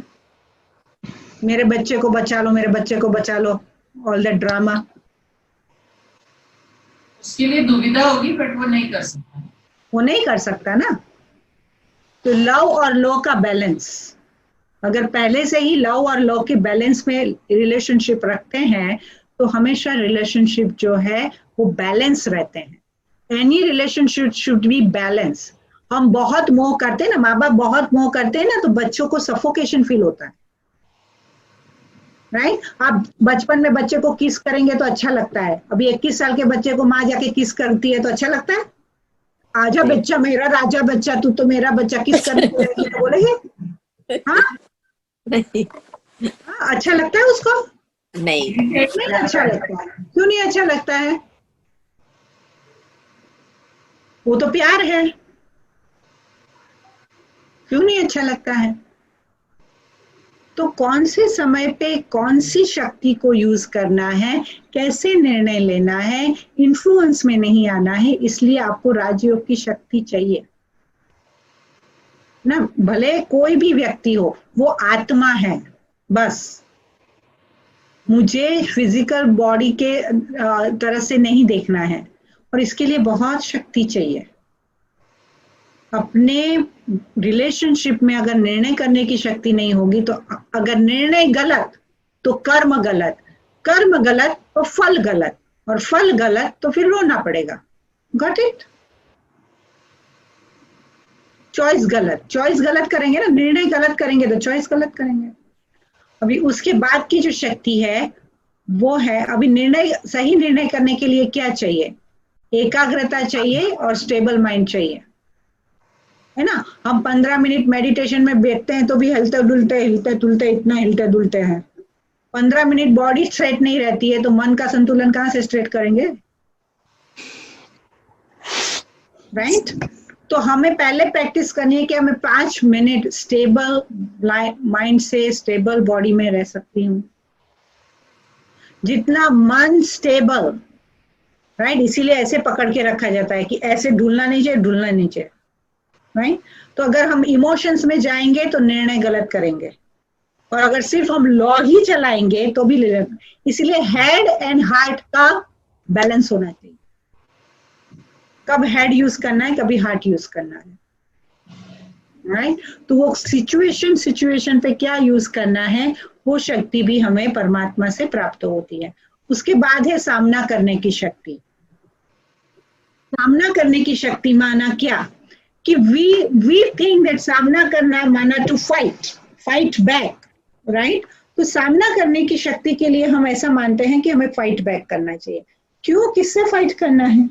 मेरे बच्चे को बचा लो, मेरे बच्चे को बचा लो, ऑल दैट ड्रामा। उसके लिए दुविधा होगी, बट वो नहीं कर सकता। वो नहीं कर सकता ना। तो लव और लो का बैलेंस, अगर पहले से ही लव और लो के बैलेंस में रिलेशनशिप रखते हैं तो हमेशा रिलेशनशिप जो है वो बैलेंस रहते हैं। Any relationship should be balance. हम बहुत मोह करते हैं ना, माँ बाप बहुत मोह करते हैं ना, तो बच्चों को सफोकेशन फील होता है, राइट? आप बचपन में बच्चे को किस करेंगे तो अच्छा लगता है। अभी 21 साल के बच्चे को माँ जाके किस करती है तो अच्छा लगता है? आजा बच्चा मेरा, राजा बच्चा, तू तो मेरा बच्चा, किस करने को लगी तो बोलेंगे? हाँ, अच्छा लगता है उसको? नहीं। नहीं अच्छा लगता है। क्यों नहीं अच्छा लगता है? वो तो प्यार है। क्यों नहीं अच्छा लगता है? तो कौन से समय पे कौन सी शक्ति को यूज करना है, कैसे निर्णय लेना है, इन्फ्लुएंस में नहीं आना है। इसलिए आपको राजयोग की शक्ति चाहिए ना। भले कोई भी व्यक्ति हो, वो आत्मा है बस। मुझे फिजिकल बॉडी के तरह से नहीं देखना है, और इसके लिए बहुत शक्ति चाहिए। अपने रिलेशनशिप में अगर निर्णय करने की शक्ति नहीं होगी तो अगर निर्णय गलत तो कर्म गलत, कर्म गलत तो फल गलत, और फल गलत तो फिर रोना पड़ेगा। Got it? चॉइस गलत करेंगे ना, निर्णय गलत करेंगे तो चॉइस गलत करेंगे। अभी उसके बाद की जो शक्ति है वो है, अभी सही निर्णय करने के लिए क्या चाहिए? एकाग्रता चाहिए और स्टेबल माइंड चाहिए, है ना। हम 15 मिनट मेडिटेशन में बैठते हैं तो भी हिलते डुलते इतना हिलते डुलते हैं। 15 मिनट बॉडी स्ट्रेट नहीं रहती है तो मन का संतुलन कहाँ से स्ट्रेट करेंगे, राइट? तो हमें पहले प्रैक्टिस करनी है कि हमें 5 मिनट स्टेबल माइंड से स्टेबल बॉडी में रह सकती हूँ। जितना मन स्टेबल, राइट? इसीलिए ऐसे पकड़ के रखा जाता है कि ऐसे ढूलना नहीं चाहिए, राइट? तो अगर हम इमोशंस में जाएंगे तो निर्णय गलत करेंगे, और अगर सिर्फ हम लॉ ही चलाएंगे तो भी इसीलिए हेड एंड हार्ट का बैलेंस होना चाहिए। कब हेड यूज करना है, कभी हार्ट यूज करना है, राइट? तो वो सिचुएशन पे क्या यूज करना है, वो शक्ति भी हमें परमात्मा से प्राप्त होती है। उसके बाद है सामना करने की शक्ति। सामना करने की शक्ति माना क्या कि वी थिंक दैट सामना करना माना टू फाइट बैक, राइट? तो सामना करने की शक्ति के लिए हम ऐसा मानते हैं कि हमें फाइट बैक करना चाहिए। क्यों? किससे फाइट करना है?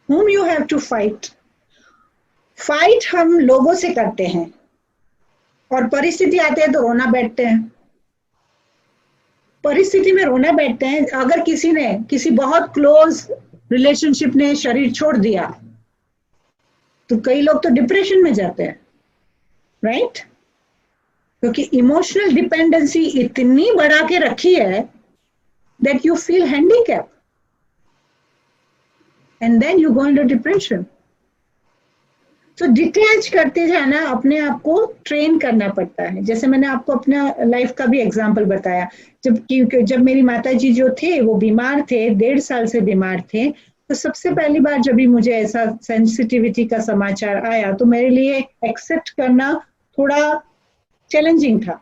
whom you have to fight? Fight हम लोगों से करते हैं, और परिस्थिति आते हैं तो रोना बैठते हैं। परिस्थिति में रोना बैठते हैं। अगर किसी बहुत क्लोज रिलेशनशिप ने शरीर छोड़ दिया तो कई लोग तो डिप्रेशन में जाते हैं, राइट? क्योंकि इमोशनल डिपेंडेंसी इतनी बढ़ा के रखी है that you feel handicap and then you go into depression. तो डिटैच करते जाना, अपने आप को ट्रेन करना पड़ता है। जैसे मैंने आपको अपना लाइफ का भी एग्जांपल बताया, जब मेरी माताजी जो थे वो बीमार थे, 1.5 साल से बीमार थे, तो सबसे पहली बार जब भी मुझे ऐसा सेंसिटिविटी का समाचार आया तो मेरे लिए एक्सेप्ट करना थोड़ा चैलेंजिंग था।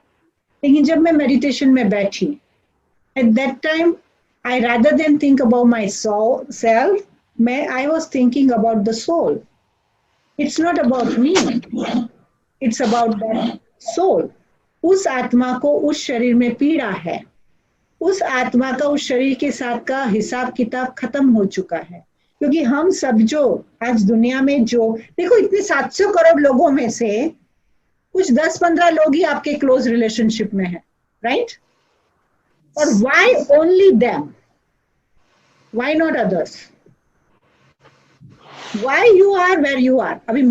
लेकिन जब मैं मेडिटेशन में बैठी, at that time I rather than think about my self, I was thinking about the soul. It's not about me. It's about that soul. उस आत्मा को उस शरीर में पीड़ा है, उस आत्मा का उस शरीर के साथ का हिसाब किताब खत्म हो चुका है। क्योंकि हम सब जो आज दुनिया में जो देखो, इतने 700 करोड़ लोगों में से कुछ 10-15 लोग ही आपके क्लोज रिलेशनशिप में है, राइट? और why only them? Why not others? Why you are where you are? अभी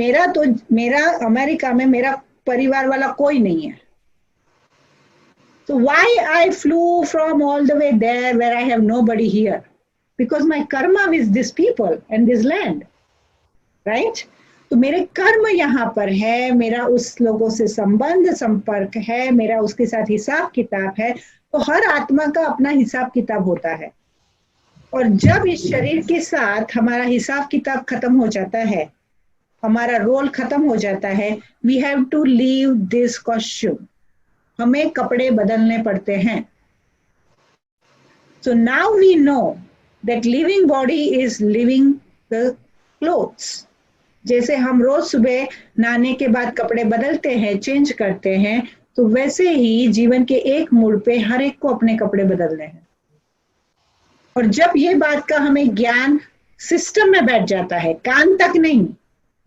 मेरा अमेरिका में मेरा परिवार वाला कोई नहीं है, so why I flew from all the way there where I have nobody here? Because my karma is this people and this land, right? तो मेरे कर्म यहाँ पर है, मेरा उस लोगों से संबंध संपर्क है, मेरा उसके साथ हिसाब किताब है। तो हर आत्मा का अपना हिसाब किताब होता है, और जब इस शरीर के साथ हमारा हिसाब किताब खत्म हो जाता है, हमारा रोल खत्म हो जाता है, we have to leave this costume, हमें कपड़े बदलने पड़ते हैं। So now we know that living body is living the clothes. जैसे हम रोज सुबह नहाने के बाद कपड़े बदलते हैं, चेंज करते हैं, तो वैसे ही जीवन के एक मोड़ पे हर एक को अपने कपड़े बदलने हैं। और जब ये बात का हमें ज्ञान सिस्टम में बैठ जाता है, कान तक नहीं,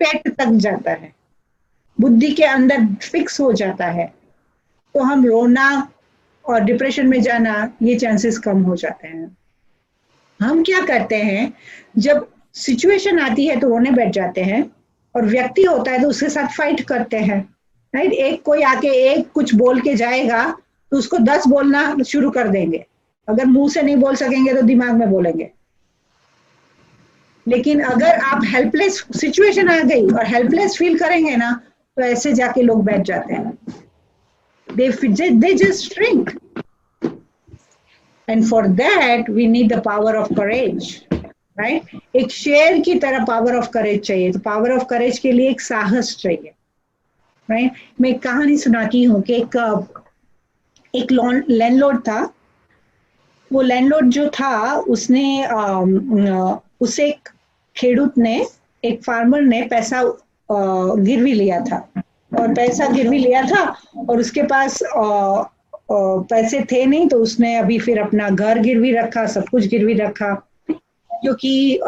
पेट तक जाता है, बुद्धि के अंदर फिक्स हो जाता है, तो हम रोना और डिप्रेशन में जाना, ये चांसेस कम हो जाते हैं। हम क्या करते हैं, जब सिचुएशन आती है तो रोने बैठ जाते हैं, और व्यक्ति होता है तो उसके साथ फाइट करते हैं, राइट। एक कोई आके एक कुछ बोल के जाएगा तो उसको 10 बोलना शुरू कर देंगे। अगर मुंह से नहीं बोल सकेंगे तो दिमाग में बोलेंगे। लेकिन अगर आप हेल्पलेस सिचुएशन आ गई और हेल्पलेस फील करेंगे ना, तो ऐसे जाके लोग बैठ जाते हैं, they just shrink. And for that we need the power of courage, right? एक शेर की तरह पावर ऑफ करेज चाहिए। तो पावर ऑफ करेज के लिए एक साहस चाहिए, राइट। मैं एक कहानी सुनाती हूँ कि एक लैंडलॉर्ड था। वो लैंडलॉर्ड जो था, उसने उसे एक खेडूत ने, एक फार्मर ने पैसा गिरवी लिया था, और पैसा गिरवी लिया था, और उसके पास पैसे थे नहीं, तो उसने अभी फिर अपना घर गिरवी रखा, सब कुछ गिरवी रखा, क्योंकि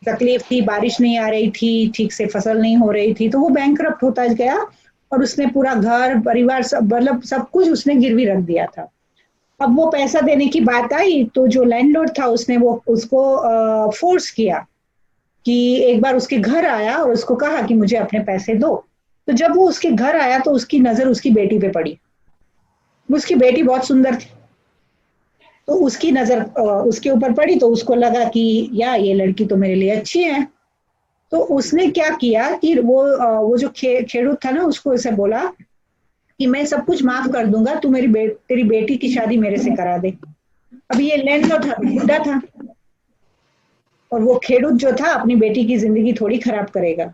तकलीफ थी, बारिश नहीं आ रही थी, ठीक से फसल नहीं हो रही थी, तो वो बैंकरप्ट होता गया, और उसने पूरा घर परिवार मतलब सब कुछ उसने गिरवी रख दिया था। अब वो पैसा देने की बात आई, तो जो लैंडलॉर्ड था उसने उसको फोर्स किया कि एक बार उसके घर आया और उसको कहा कि मुझे अपने पैसे दो। तो जब वो उसके घर आया तो उसकी नजर उसकी बेटी पे पड़ी। उसकी बेटी बहुत सुंदर थी, तो उसकी नजर उसके ऊपर पड़ी, तो उसको लगा कि ये लड़की तो मेरे लिए अच्छी है। तो उसने क्या किया कि वो जो खेडूत था ना, उसको ऐसे बोला कि मैं सब कुछ माफ कर दूंगा, तू तेरी बेटी की शादी मेरे से करा दे। अब ये लैंडलॉर्ड था, बुढ़ा था, और वो खेडूत जो था अपनी बेटी की जिंदगी थोड़ी खराब करेगा।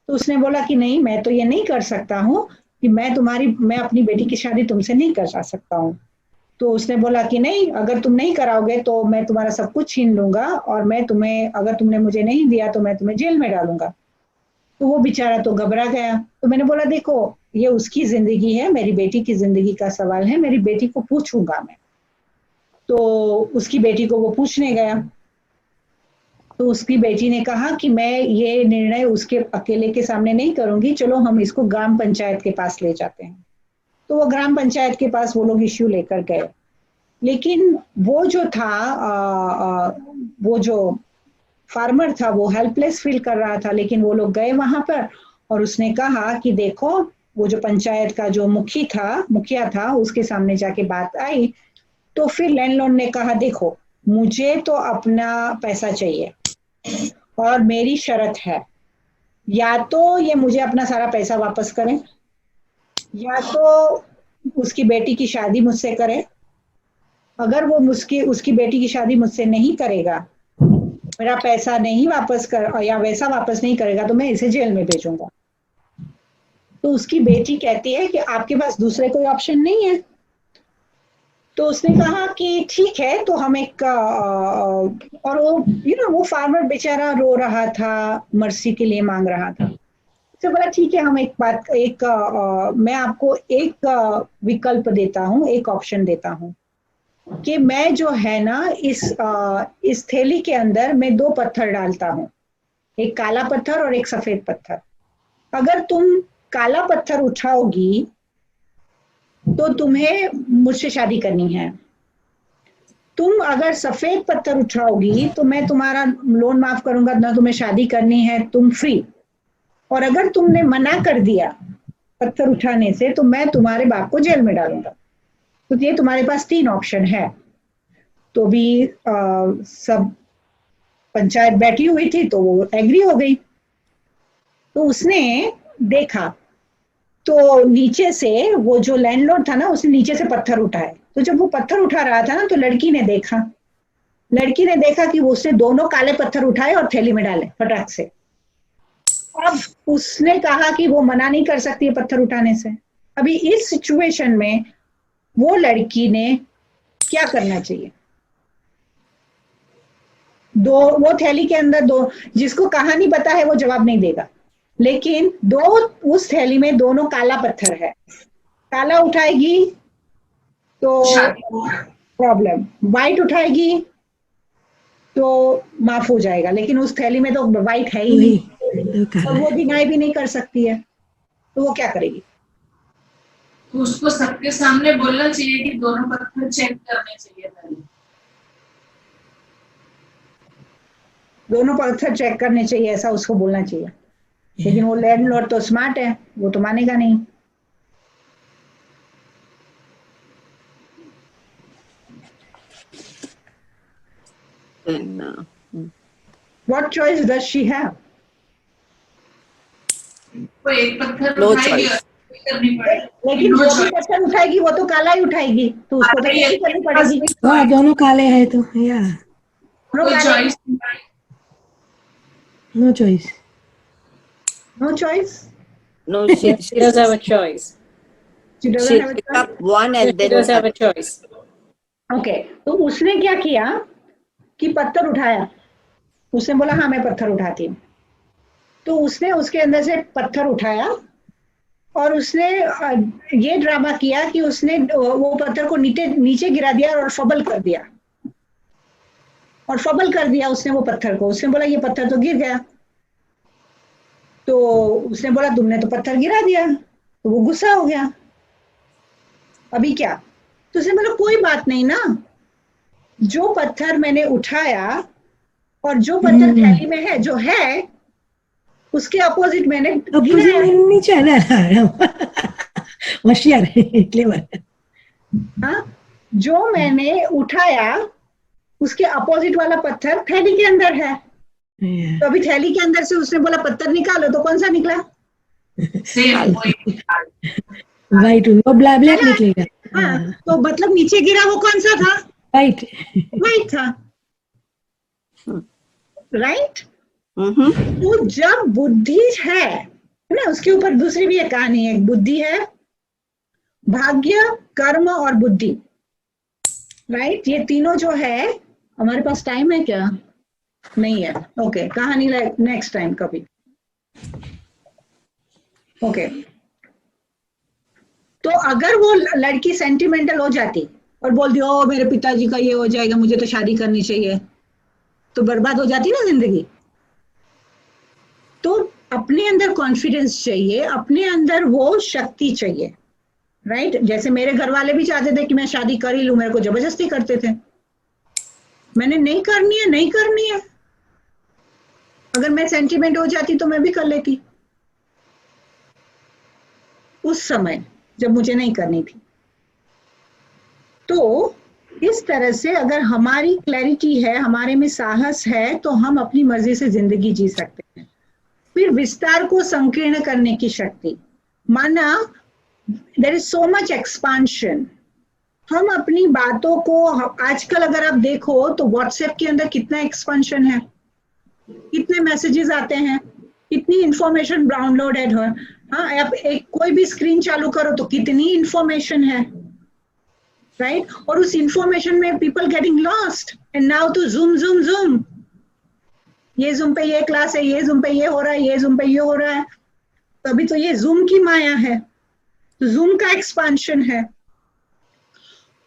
तो उसने बोला कि नहीं, मैं तो ये नहीं कर सकता हूँ कि मैं अपनी बेटी की शादी तुमसे नहीं करा सकता हूँ। तो उसने बोला कि नहीं, अगर तुम नहीं कराओगे तो मैं तुम्हारा सब कुछ छीन लूंगा, और मैं तुम्हें, अगर तुमने मुझे नहीं दिया तो मैं तुम्हें जेल में डालूंगा। तो वो बेचारा तो घबरा गया। तो मैंने बोला देखो, ये उसकी जिंदगी है, मेरी बेटी की जिंदगी का सवाल है, मेरी बेटी को पूछूंगा मैं। तो उसकी बेटी को वो पूछने गया, तो उसकी बेटी ने कहा कि मैं ये निर्णय उसके अकेले के सामने नहीं करूंगी, चलो हम इसको ग्राम पंचायत के पास ले जाते हैं। तो वो ग्राम पंचायत के पास वो लोग इश्यू लेकर गए। लेकिन वो जो था, वो जो फार्मर था, वो हेल्पलेस फील कर रहा था। लेकिन वो लोग गए वहां पर, और उसने कहा कि देखो, वो जो पंचायत का जो मुखिया था, उसके सामने जाके बात आई। तो फिर लैंडलॉर्ड ने कहा देखो, मुझे तो अपना पैसा चाहिए, और मेरी शर्त है, या तो ये मुझे अपना सारा पैसा वापस करें, या तो उसकी बेटी की शादी मुझसे करे। अगर वो उसकी बेटी की शादी मुझसे नहीं करेगा, मेरा पैसा नहीं वापस कर, या वैसा वापस नहीं करेगा, तो मैं इसे जेल में भेजूंगा। तो उसकी बेटी कहती है कि आपके पास दूसरे कोई ऑप्शन नहीं है। तो उसने कहा कि ठीक है, तो हम एक और वो फार्मर बेचारा रो रहा था, मर्सी के लिए मांग रहा था। तो बोला ठीक है, हम मैं आपको एक विकल्प देता हूँ, एक ऑप्शन देता हूँ कि मैं जो है ना, इस थैली के अंदर मैं 2 पत्थर डालता हूँ, एक काला पत्थर और एक सफेद पत्थर। अगर तुम काला पत्थर उठाओगी तो तुम्हें मुझसे शादी करनी है। तुम अगर सफेद पत्थर उठाओगी तो मैं तुम्हारा लोन माफ करूंगा, ना तुम्हें शादी करनी है, तुम फ्री। और अगर तुमने मना कर दिया पत्थर उठाने से, तो मैं तुम्हारे बाप को जेल में डालूंगा। तो ये तुम्हारे पास 3 ऑप्शन है। तो भी सब पंचायत बैठी हुई थी, तो वो एग्री हो गई। तो उसने देखा, तो नीचे से वो जो लैंडलॉर्ड था ना, उसने नीचे से पत्थर उठाए। तो जब वो पत्थर उठा रहा था ना, तो लड़की ने देखा कि वो उसने दोनों काले पत्थर उठाए और थैली में डाले फटाक से। अब उसने कहा कि वो मना नहीं कर सकती है पत्थर उठाने से। अभी इस सिचुएशन में वो लड़की ने क्या करना चाहिए? वो थैली के अंदर जिसको कहानी पता है वो जवाब नहीं देगा, लेकिन उस थैली में दोनों काला पत्थर है। काला उठाएगी तो प्रॉब्लम, वाइट उठाएगी तो माफ हो जाएगा, लेकिन उस थैली में तो वाइट है ही नहीं और वो डिनाई भी नहीं कर सकती है, तो वो क्या करेगी? तो उसको सबके सामने बोलना चाहिए कि दोनों पत्थर चेक करने चाहिए पहले। दोनों पत्थर चेक करने चाहिए, ऐसा उसको बोलना चाहिए। लेकिन वो लैंडलॉर्ड तो स्मार्ट है, वो तो मानेगा नहीं। What choice does she have? वो एक पत्थर No उठाएगी choice. और करनी पड़ेगी। लेकिन No जो भी choice. पत्थर उठाएगी वो तो काला ही उठाएगी, तो उसको तो यही करनी पड़ेगी। हाँ दोनों काले हैं तो या नो कोई choice no choice. No choice. No, She does have a choice. She doesn't she have a pick choice. up one She and then does have a choice. Okay, तो उसने क्या किया कि पत्थर उठाया। उसने बोला हाँ मैं पत्थर उठाती हूँ। तो उसने उसके अंदर से पत्थर उठाया और उसने ये ड्रामा किया कि उसने वो पत्थर को नीचे गिरा दिया और फबल कर दिया। उसने वो पत्थर को, उसने बोला ये पत्थर तो गिर गया। तो उसने बोला तुमने तो पत्थर गिरा दिया, तो वो गुस्सा हो गया। अभी क्या? तो उसने बोला कोई बात नहीं ना, जो पत्थर मैंने उठाया और जो पत्थर थैली में है जो है उसके अपोजिट मैंने गिराया। नीचे होशियार है, क्लेवर। हाँ, जो मैंने उठाया उसके अपोजिट वाला पत्थर थैली के अंदर है। तो अभी थैली के अंदर से उसने बोला पत्थर निकालो, तो कौन सा निकला? same वाइट वो ब्लैक निकलेगा। हाँ, तो मतलब नीचे गिरा वो कौन सा था? वाइट था, राइट। तो जब बुद्धि है ना, उसके ऊपर दूसरी भी एक कहानी है। बुद्धि है, भाग्य, कर्म और बुद्धि, राइट। ये तीनों जो है, हमारे पास टाइम है क्या? नहीं है। ओके, कहानी नेक्स्ट टाइम कभी। ओके, तो अगर वो लड़की सेंटिमेंटल हो जाती और बोलती ओ मेरे पिताजी का ये हो जाएगा, मुझे तो शादी करनी चाहिए, तो बर्बाद हो जाती ना जिंदगी। तो अपने अंदर कॉन्फिडेंस चाहिए, अपने अंदर वो शक्ति चाहिए, राइट। जैसे मेरे घर वाले भी चाहते थे कि मैं शादी कर ही लूं, मेरे को जबरदस्ती करते थे। मैंने नहीं करनी है। अगर मैं सेंटिमेंट हो जाती तो मैं भी कर लेती उस समय जब मुझे नहीं करनी थी। तो इस तरह से अगर हमारी क्लैरिटी है, हमारे में साहस है, तो हम अपनी मर्जी से जिंदगी जी सकते हैं। फिर विस्तार को संकीर्ण करने की शक्ति, माना there is so much expansion. हम अपनी बातों को, आजकल अगर आप देखो तो व्हाट्सएप के अंदर कितना एक्सपांशन है, कितने मैसेजेस आते हैं, कितनी इंफॉर्मेशन डाउनलोडेड है। हाँ, आप कोई भी स्क्रीन चालू करो तो कितनी इंफॉर्मेशन है, राइट। और उस इंफॉर्मेशन में people getting lost. And now तो जूम, ये जूम पे ये क्लास है, ये जूम पे ये हो रहा है, ये जूम पे ये हो रहा है। तो अभी तो ये जूम की माया है, तो जूम का एक्सपांशन है।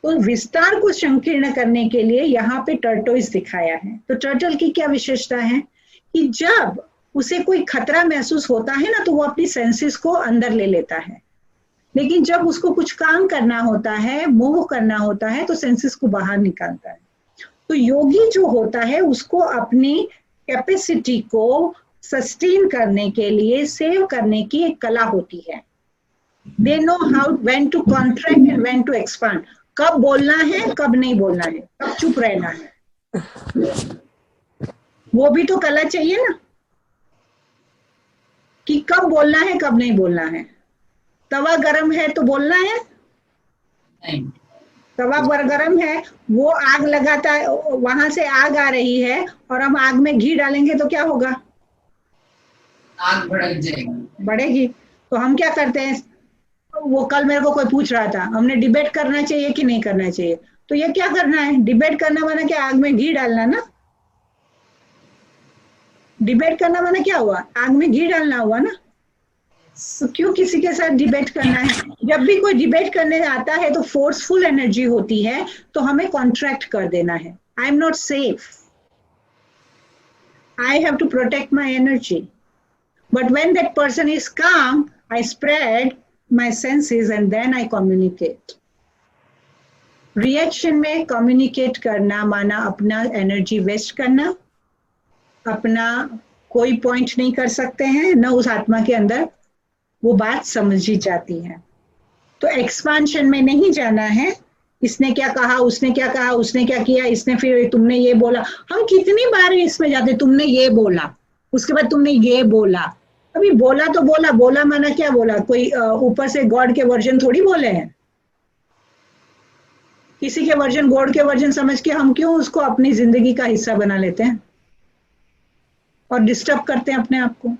तो विस्तार को संकीर्ण करने के लिए यहाँ पे टर्टोइस दिखाया है। तो टर्टल की क्या विशेषता है कि जब उसे कोई खतरा महसूस होता है ना, तो वो अपनी सेंसेस को अंदर ले लेता है। लेकिन जब उसको कुछ काम करना होता है, मूव करना होता है, तो सेंसेस को बाहर निकालता है। तो योगी जो होता है उसको अपनी कैपेसिटी को सस्टेन करने के लिए, सेव करने की एक कला होती है। They know how when to contract and when to expand. कब बोलना है, कब नहीं बोलना है, कब चुप रहना है, वो भी तो कला चाहिए ना, कि कब बोलना है कब नहीं बोलना है। तवा गरम है तो बोलना है, नहीं, तवा गरम है, वो आग लगाता है, वहां से आग आ रही है और हम आग में घी डालेंगे तो क्या होगा? आग भड़क जाएगी। बढ़ेगी। तो हम क्या करते हैं, वो कल मेरे को कोई पूछ रहा था, हमने डिबेट करना चाहिए कि नहीं करना चाहिए, तो ये क्या करना है, डिबेट करना माना क्या, आग में घी डालना ना। डिबेट करना माना क्या हुआ, आग में घी डालना हुआ ना। तो क्यों किसी के साथ डिबेट करना है? जब भी कोई डिबेट करने आता है तो फोर्सफुल एनर्जी होती है, तो हमें कॉन्ट्रैक्ट कर देना है। I am not safe, I have to protect my energy. But when that person is calm, I spread my senses and then I communicate. Reaction में communicate करना माना अपना energy waste करना, अपना कोई point नहीं कर सकते हैं, न उस आत्मा के अंदर वो बात समझी जाती है। तो expansion में नहीं जाना है, इसने क्या कहा, उसने क्या कहा, उसने क्या किया, इसने फिर तुमने ये बोला। हम कितनी बार इसमें जाते, तुमने ये बोला, उसके बाद तुमने ये बोला। अभी बोला तो बोला, बोला माना क्या बोला, कोई ऊपर से गॉड के वर्जन थोड़ी बोले हैं। किसी के वर्जन गॉड के वर्जन समझ के हम क्यों उसको अपनी जिंदगी का हिस्सा बना लेते हैं और डिस्टर्ब करते हैं अपने आप को,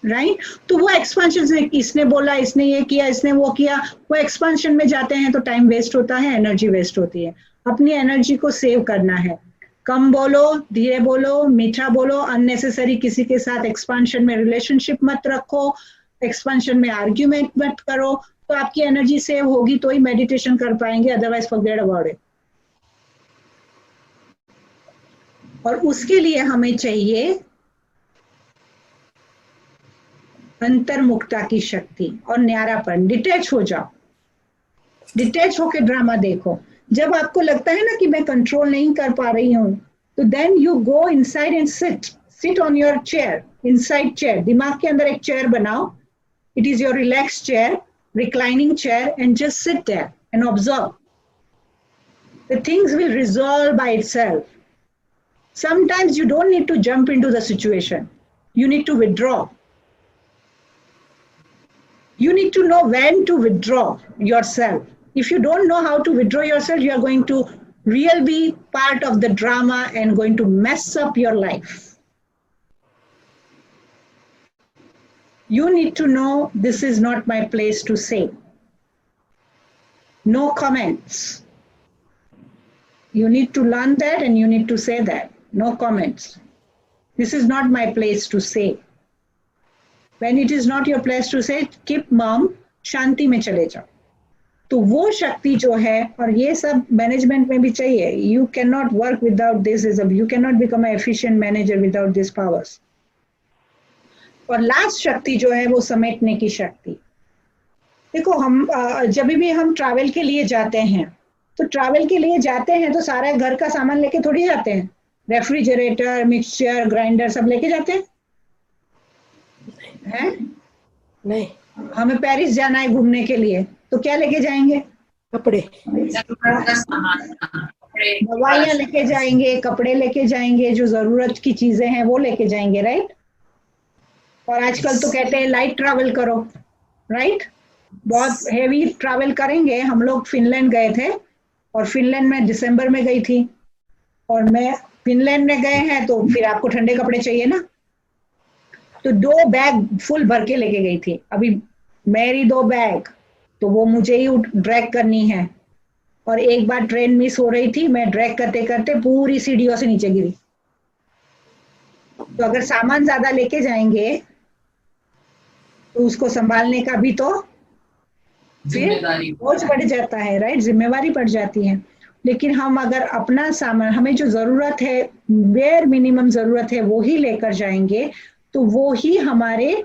राइट? तो वो एक्सपेंशन से, इसने बोला, इसने ये किया, इसने वो किया, वो एक्सपेंशन में जाते हैं तो टाइम वेस्ट होता है, एनर्जी वेस्ट होती है। अपनी एनर्जी को सेव करना है। कम बोलो, धीरे बोलो, मीठा बोलो, अननेसेसरी किसी के साथ एक्सपेंशन में रिलेशनशिप मत रखो, एक्सपेंशन में आर्ग्यूमेंट मत करो, तो आपकी एनर्जी सेव होगी तो ही मेडिटेशन कर पाएंगे, अदरवाइज फॉरगेट अबाउट इट। और उसके लिए हमें चाहिए अंतर्मुखता की शक्ति और न्यारापन। डिटैच हो जाओ, डिटैच होके ड्रामा देखो। जब आपको लगता है ना कि मैं कंट्रोल नहीं कर पा रही हूं, तो then you go inside and sit on your chair, inside chair. दिमाग के अंदर एक चेयर बनाओ, it is your relax chair, reclining chair, and just sit there and observe. The things will resolve by itself. Sometimes you don't need to jump into the situation, you need to withdraw. You need to know when to withdraw yourself. If you don't know how to withdraw yourself, you are going to really be part of the drama and going to mess up your life. You need to know this is not my place to say. No comments. You need to learn that and you need to say that. No comments. This is not my place to say. When it is not your place to say, keep mum, शांति में चले जाओ। तो वो शक्ति जो है, और ये सब मैनेजमेंट में भी चाहिए। You cannot work without this. You cannot become an efficient manager without these powers. और लास्ट शक्ति जो है वो समेटने की शक्ति। देखो, हम जब भी हम ट्रैवल के लिए जाते हैं, तो ट्रैवल के लिए जाते हैं तो सारा घर का सामान लेके थोड़ी जाते हैं। रेफ्रिजरेटर, मिक्सचर, ग्राइंडर सब लेके जाते हैं? नहीं। हमें पेरिस जाना है घूमने के लिए, तो क्या लेके जाएंगे? कपड़े, दवाइयाँ लेके जाएंगे, कपड़े लेके जाएंगे, जो जरूरत की चीजें हैं वो लेके जाएंगे, राइट? और आजकल तो कहते हैं लाइट ट्रैवल करो, राइट? बहुत हेवी ट्रैवल करेंगे। हम लोग फिनलैंड गए थे, और फिनलैंड में दिसंबर में गई थी, और मैं फिनलैंड में गए हैं तो फिर आपको ठंडे कपड़े चाहिए ना, तो 2 बैग फुल भर के लेके गई थी। अभी मेरी 2 बैग तो वो मुझे ही ड्रैग करनी है, और एक बार ट्रेन मिस हो रही थी, मैं ड्रैग करते करते पूरी सीढ़ियों से नीचे गिरी। तो अगर सामान ज्यादा लेके जाएंगे तो उसको संभालने का भी तो फिर बोझ बढ़ जाता है, राइट? जिम्मेवारी बढ़ जाती है। लेकिन हम अगर अपना सामान, हमें जो जरूरत है, बेयर मिनिमम जरूरत है, वो ही लेकर जाएंगे, तो वो ही हमारे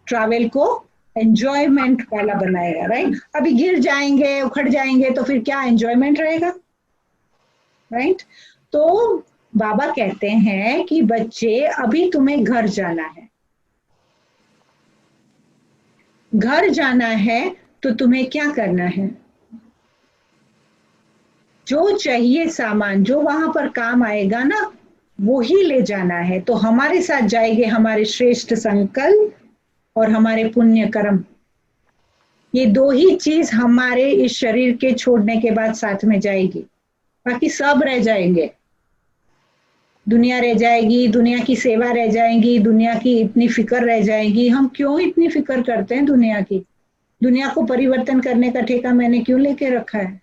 ट्रैवल को एंजॉयमेंट वाला बनाएगा, राइट? अभी गिर जाएंगे, उखड़ जाएंगे, तो फिर क्या एंजॉयमेंट रहेगा, राइट? तो बाबा कहते हैं कि बच्चे, अभी तुम्हें घर जाना है। घर जाना है तो तुम्हें क्या करना है? जो चाहिए सामान, जो वहां पर काम आएगा ना, वो ही ले जाना है। तो हमारे साथ जाएंगे हमारे श्रेष्ठ संकल्प और हमारे पुण्य कर्म। ये दो ही चीज हमारे इस शरीर के छोड़ने के बाद साथ में जाएगी, बाकी सब रह जाएंगे। दुनिया रह जाएगी, दुनिया की सेवा रह जाएगी, दुनिया की इतनी फिक्र रह जाएगी। हम क्यों इतनी फिक्र करते हैं दुनिया की? दुनिया को परिवर्तन करने का ठेका मैंने क्यों लेके रखा है?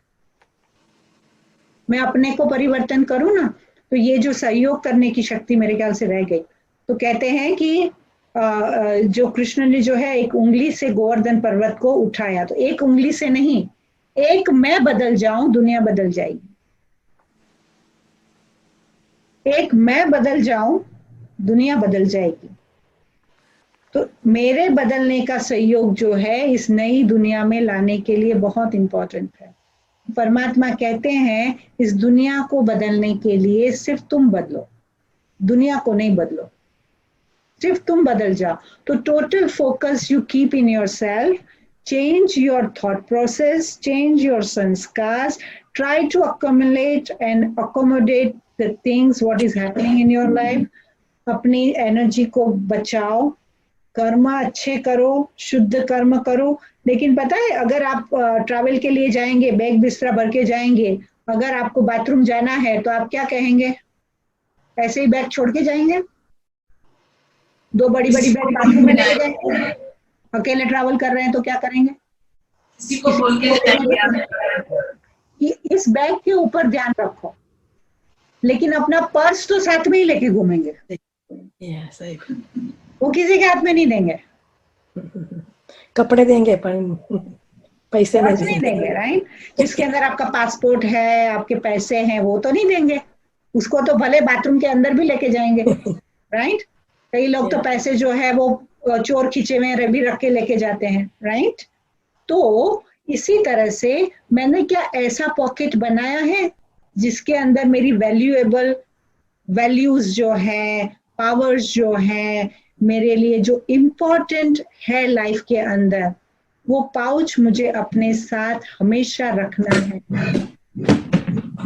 मैं अपने को परिवर्तन करूं ना, तो ये जो सहयोग करने की शक्ति मेरे ख्याल से रह गई। तो कहते हैं कि जो कृष्ण ने जो है एक उंगली से गोवर्धन पर्वत को उठाया, तो एक उंगली से नहीं, एक मैं बदल जाऊं दुनिया बदल जाएगी। एक मैं बदल जाऊं दुनिया बदल जाएगी। तो मेरे बदलने का सहयोग जो है इस नई दुनिया में लाने के लिए बहुत इंपॉर्टेंट है। परमात्मा कहते हैं इस दुनिया को बदलने के लिए सिर्फ तुम बदलो, दुनिया को नहीं बदलो, सिर्फ तुम बदल जाओ। तो total focus you keep in yourself, change your thought process, change your sanskars, try to accumulate and accommodate the things what is happening in your life। अपनी एनर्जी को बचाओ, कर्म अच्छे करो, शुद्ध कर्म करो। लेकिन पता है, अगर आप ट्रैवल के लिए जाएंगे, बैग बिस्तरा भर के जाएंगे, अगर आपको बाथरूम जाना है तो आप क्या कहेंगे? ऐसे ही बैग छोड़ के जाएंगे? दो बड़ी बड़ी बैग बाथरूम में ले जाएंगे? अकेले ट्रैवल कर रहे हैं तो क्या करेंगे? किसी को बोल के जाएंगे कि इस बैग के ऊपर ध्यान रखो, लेकिन अपना पर्स तो साथ में ही लेके घूमेंगे। सही। वो किसी के हाथ में नहीं देंगे, कपड़े देंगे पर पैसे नहीं देंगे, राइट? जिसके अंदर आपका पासपोर्ट है, आपके पैसे हैं, वो तो नहीं देंगे। उसको तो भले बाथरूम के अंदर भी लेके जाएंगे, राइट? कई लोग तो पैसे जो है वो चोर खींचे हुए भी रख के लेके जाते हैं, राइट? तो इसी तरह से मैंने क्या ऐसा पॉकेट बनाया है जिसके अंदर मेरी वैल्यूएबल वैल्यूज जो है, पावर्स जो है, मेरे लिए जो इम्पोर्टेंट है लाइफ के अंदर, वो पाउच मुझे अपने साथ हमेशा रखना है।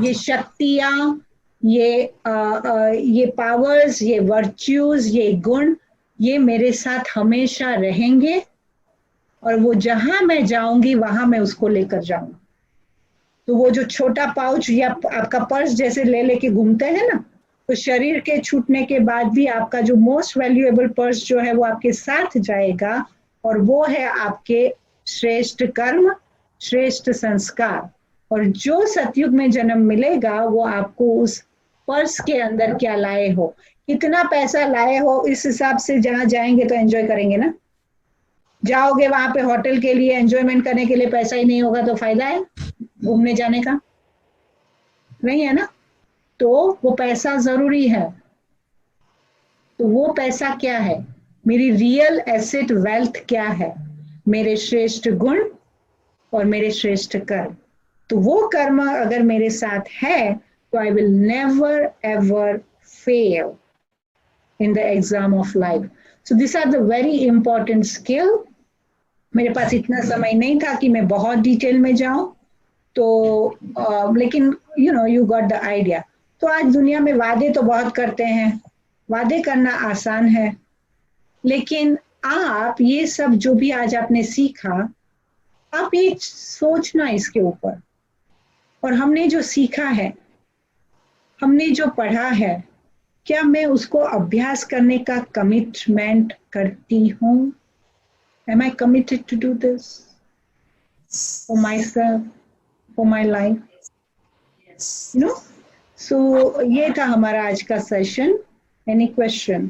ये शक्तियां, ये पावर्स, ये वर्च्यूज, ये गुण, ये मेरे साथ हमेशा रहेंगे और वो जहां मैं जाऊंगी वहां मैं उसको लेकर जाऊंगी। तो वो जो छोटा पाउच या आपका पर्स जैसे ले लेके घूमते हैं ना, तो शरीर के छूटने के बाद भी आपका जो मोस्ट वैल्यूएबल पर्स जो है वो आपके साथ जाएगा, और वो है आपके श्रेष्ठ कर्म, श्रेष्ठ संस्कार। और जो सतयुग में जन्म मिलेगा वो आपको उस पर्स के अंदर क्या लाए हो, कितना पैसा लाए हो, इस हिसाब से जहां जाएंगे तो एंजॉय करेंगे ना। जाओगे वहां पे होटल के लिए एंजॉयमेंट करने के लिए पैसा ही नहीं होगा तो फायदा है घूमने जाने का? नहीं है ना। तो वो पैसा जरूरी है। तो वो पैसा क्या है? मेरी रियल एसेट वेल्थ क्या है? मेरे श्रेष्ठ गुण और मेरे श्रेष्ठ कर्म। तो वो कर्म अगर मेरे साथ है तो I will never ever fail in the exam of life. So this are the very important skill. मेरे पास इतना समय नहीं था कि मैं बहुत डिटेल में जाऊं, तो लेकिन यू गॉट द आइडिया। तो आज दुनिया में वादे तो बहुत करते हैं, वादे करना आसान है, लेकिन आप ये सब जो भी आज आपने सीखा, आप ये सोचना इसके ऊपर, और हमने जो सीखा है, हमने जो पढ़ा है, क्या मैं उसको अभ्यास करने का कमिटमेंट करती हूँ? Am I committed to do this for myself, for my life? Yes. So ये था हमारा आज का सेशन। Any question?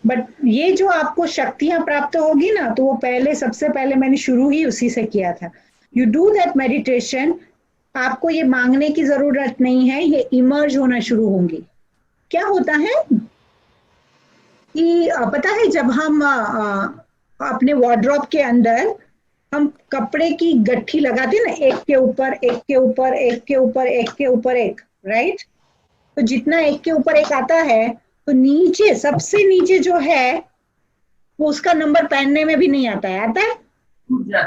बट ये जो आपको शक्तियां प्राप्त होगी ना, तो वो पहले, सबसे पहले मैंने शुरू ही उसी से किया था। यू डू दैट मेडिटेशन, आपको ये मांगने की जरूरत नहीं है, ये इमर्ज होना शुरू होंगी। क्या होता है कि पता है, जब हम अपने वार्डरोब के अंदर हम कपड़े की गट्ठी लगाते हैं ना, एक के ऊपर एक के ऊपर एक के ऊपर एक के ऊपर एक, राइट? तो जितना एक के ऊपर एक आता है, तो नीचे, सबसे नीचे जो है वो उसका नंबर पहनने में भी नहीं आता है, आता है?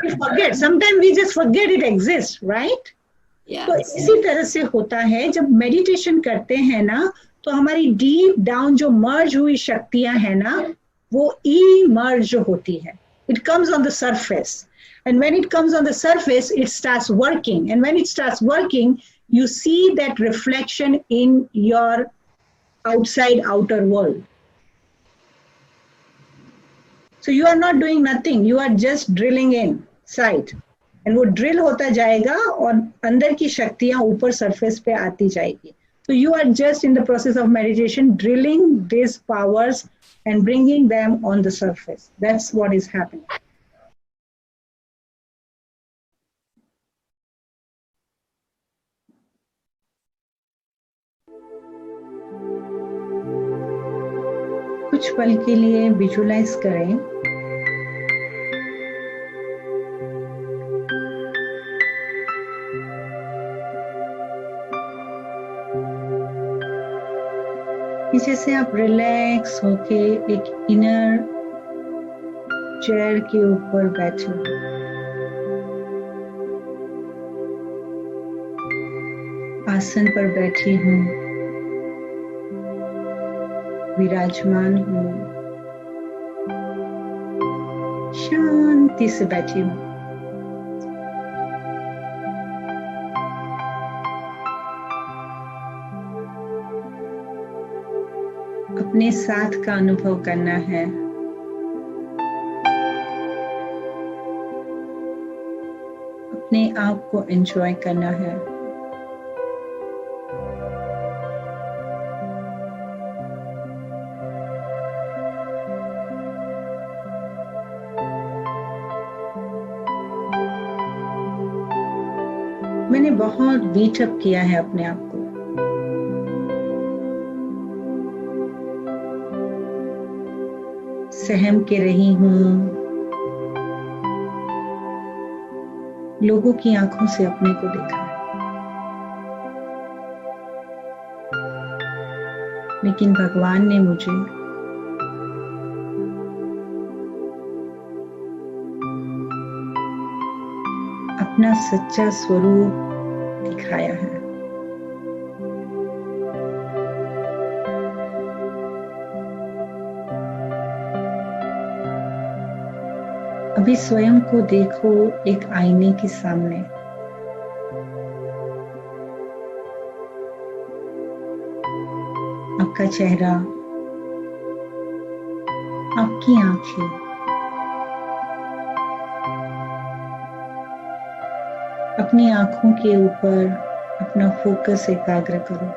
We forget, sometimes we just forget it exists, right? तो इसी तरह से होता है जब मेडिटेशन करते हैं ना, तो हमारी डीप डाउन जो मर्ज हुई शक्तियां हैं ना, वो इमर्ज होती है. It comes on the surface, and when it comes on the surface, it starts working, and when it starts working, you see that reflection in your outer world. So you are not doing nothing, you are just drilling inside, and वो drill होता जाएगा और अंदर की शक्तियां ऊपर surface पे आती जाएगी. So you are just in the process of meditation, drilling these powers and bringing them on the surface. That's what is happening. कुछ पल के लिए विजुलाइज करें कि जैसे आप रिलैक्स होके एक इनर चेयर के ऊपर बैठे हो, आसन पर बैठी हूँ, विराजमान हूँ, शांति से बैठी हूँ. अपने साथ का अनुभव करना है. अपने आप को एंजॉय करना है. मैंने बहुत बीटअप किया है अपने आप को. सहम के रही हूं, लोगों की आंखों से अपने को देखा है, लेकिन भगवान ने मुझे अपना सच्चा स्वरूप दिखाया है. अभी स्वयं को देखो एक आईने के सामने. आपका चेहरा, आपकी आंखें, अपनी आंखों के ऊपर अपना फोकस एकाग्र करो.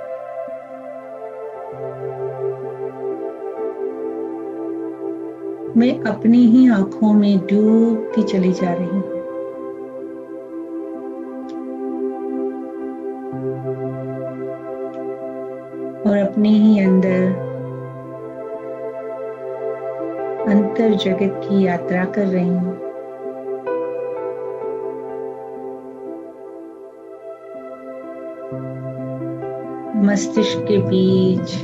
मैं अपनी ही आंखों में डूबती चली जा रही हूँ. और अपने ही अंदर अंतर जगत की यात्रा कर रही हूँ. मस्तिष्क के बीच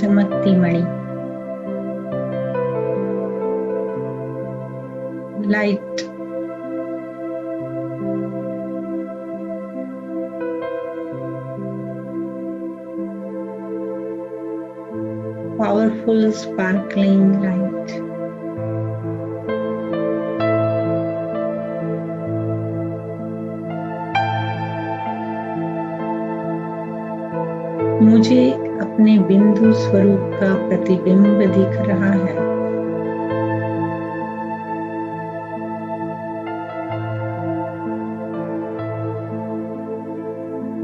चमकती मणि, लाइट, powerful sparkling light. मुझे अपने बिंदु स्वरूप का प्रतिबिंब दिख रहा है.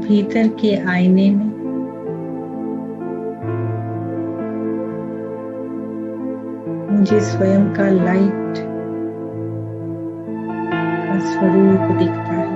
भीतर के आईने में मुझे स्वयं का लाइट का स्वरूप दिखता है.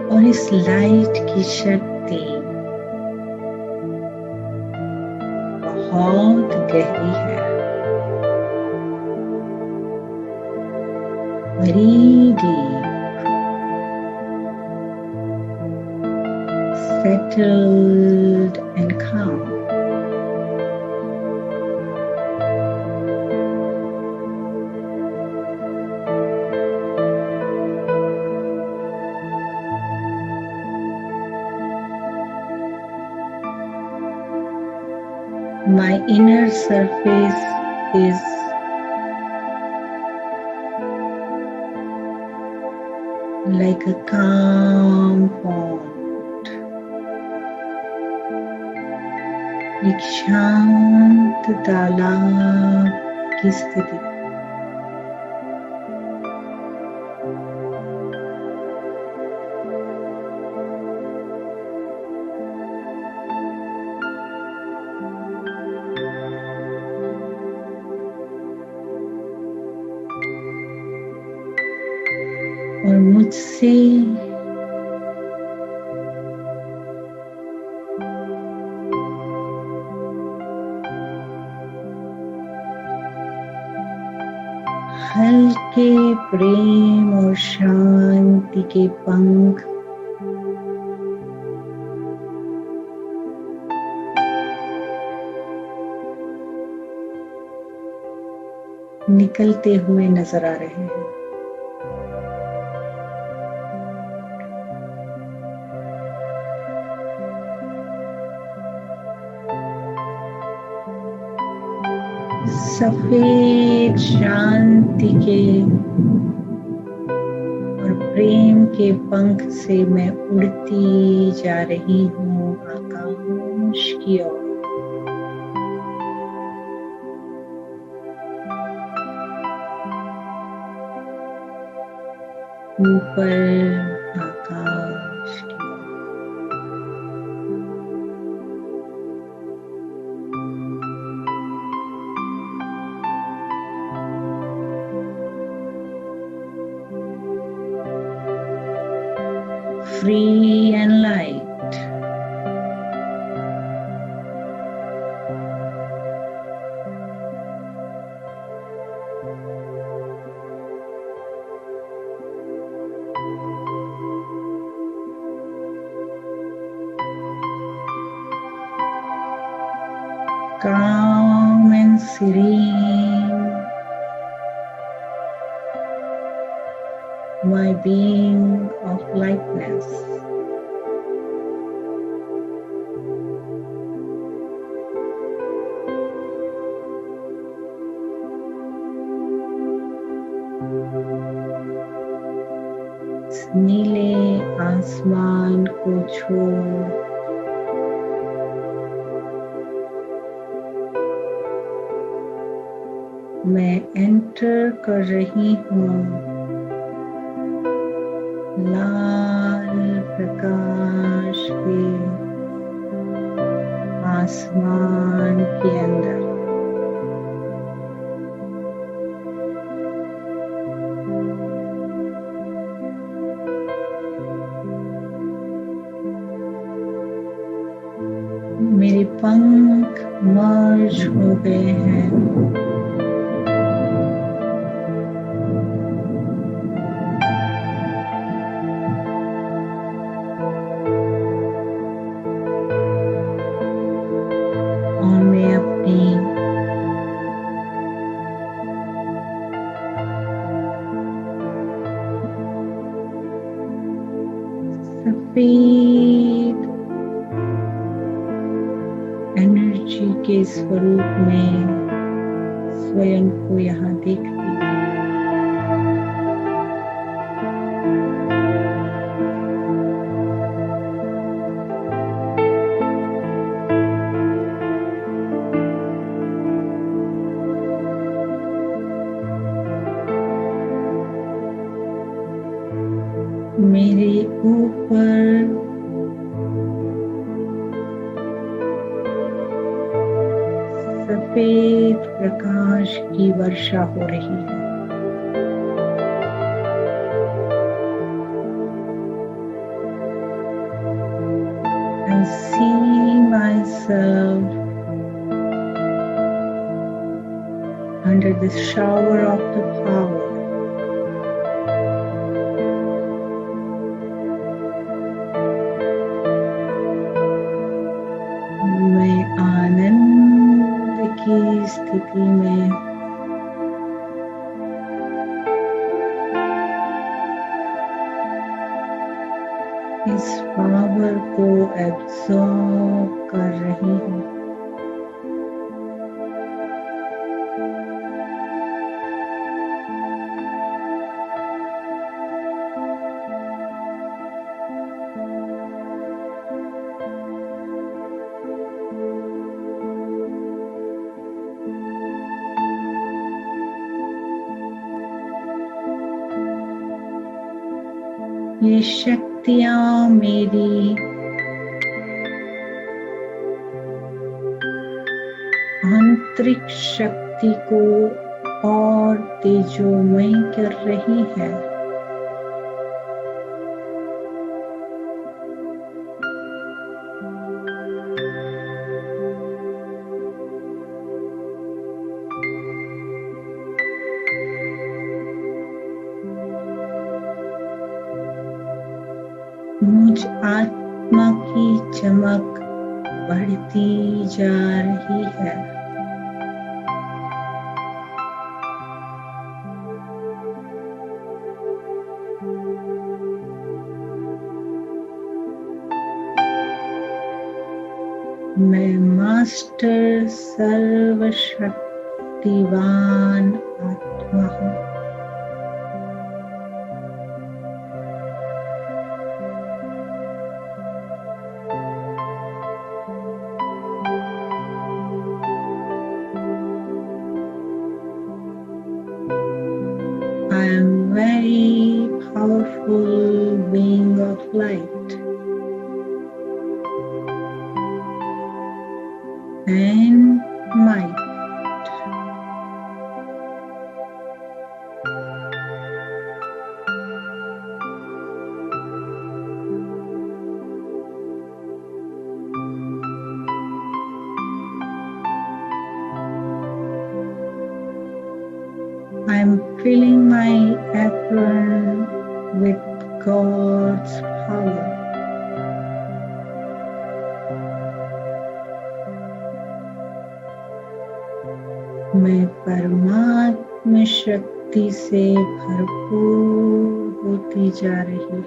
और इस लाइट की शक्ति बहुत गहरी है, very deep, settled and calm. My inner surface is like a calm pond, एक शांत तालाब की स्थिति। और मुझसे हल्के प्रेम और शांति के पंख निकलते हुए नजर आ रहे हैं। सफेद शांति के और प्रेम के पंख से मैं उड़ती जा रही हूँ आकाश की ओर। ऊपर आकाश की ओर। Free and light. Calm and serene. My being of lightness. इस नीले आसमान को छोड़ मैं एंटर कर रही हूँ लाल प्रकाश के आसमान के अंदर। मेरे पंख मर्ज हो गए हैं और मैं अपनी सफेद एनर्जी के स्वरूप में स्वयं को यहाँ देखती हूँ। मेरे ऊपर सफेद प्रकाश की वर्षा हो रही है। I see myself under the shower of the power. मैं आनंद की स्थिति में इस पावर को एब्सॉर्ब कर रही हूँ। ये शक्तियाँ मेरी आंतरिक शक्ति को और तेजोमय कर रही है। मुझ आत्मा की चमक बढ़ती जा रही है। मैं मास्टर सर्वशक्तिवान आत्मा हूँ। I am very powerful being of light and might. I am filling my apron with God's power. मैं परमात्मा शक्ति से भरपूर होती जा रही हूँ।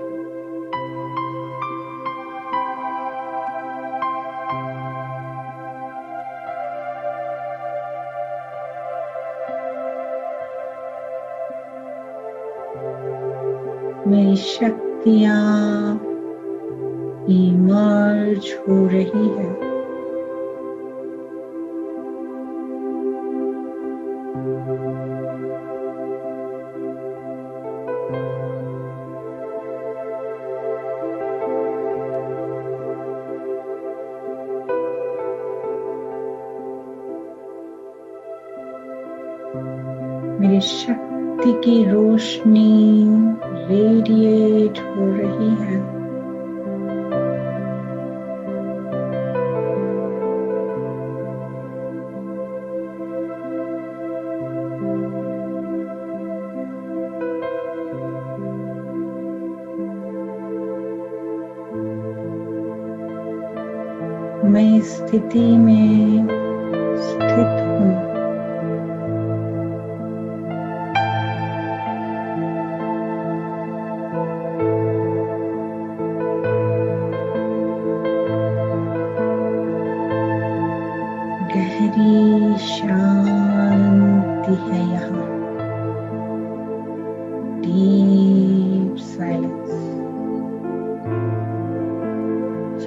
मेरी शक्तियाँ इमर्ज हो रही है। मेरी शक्ति की रोशनी रेडिएट हो रही है। मैं इस स्थिति में स्थित हूँ। गहरी शांति है यहाँ। Deep silence.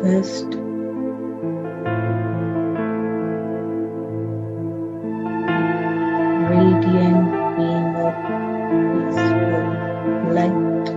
Just radiant being of peaceful light.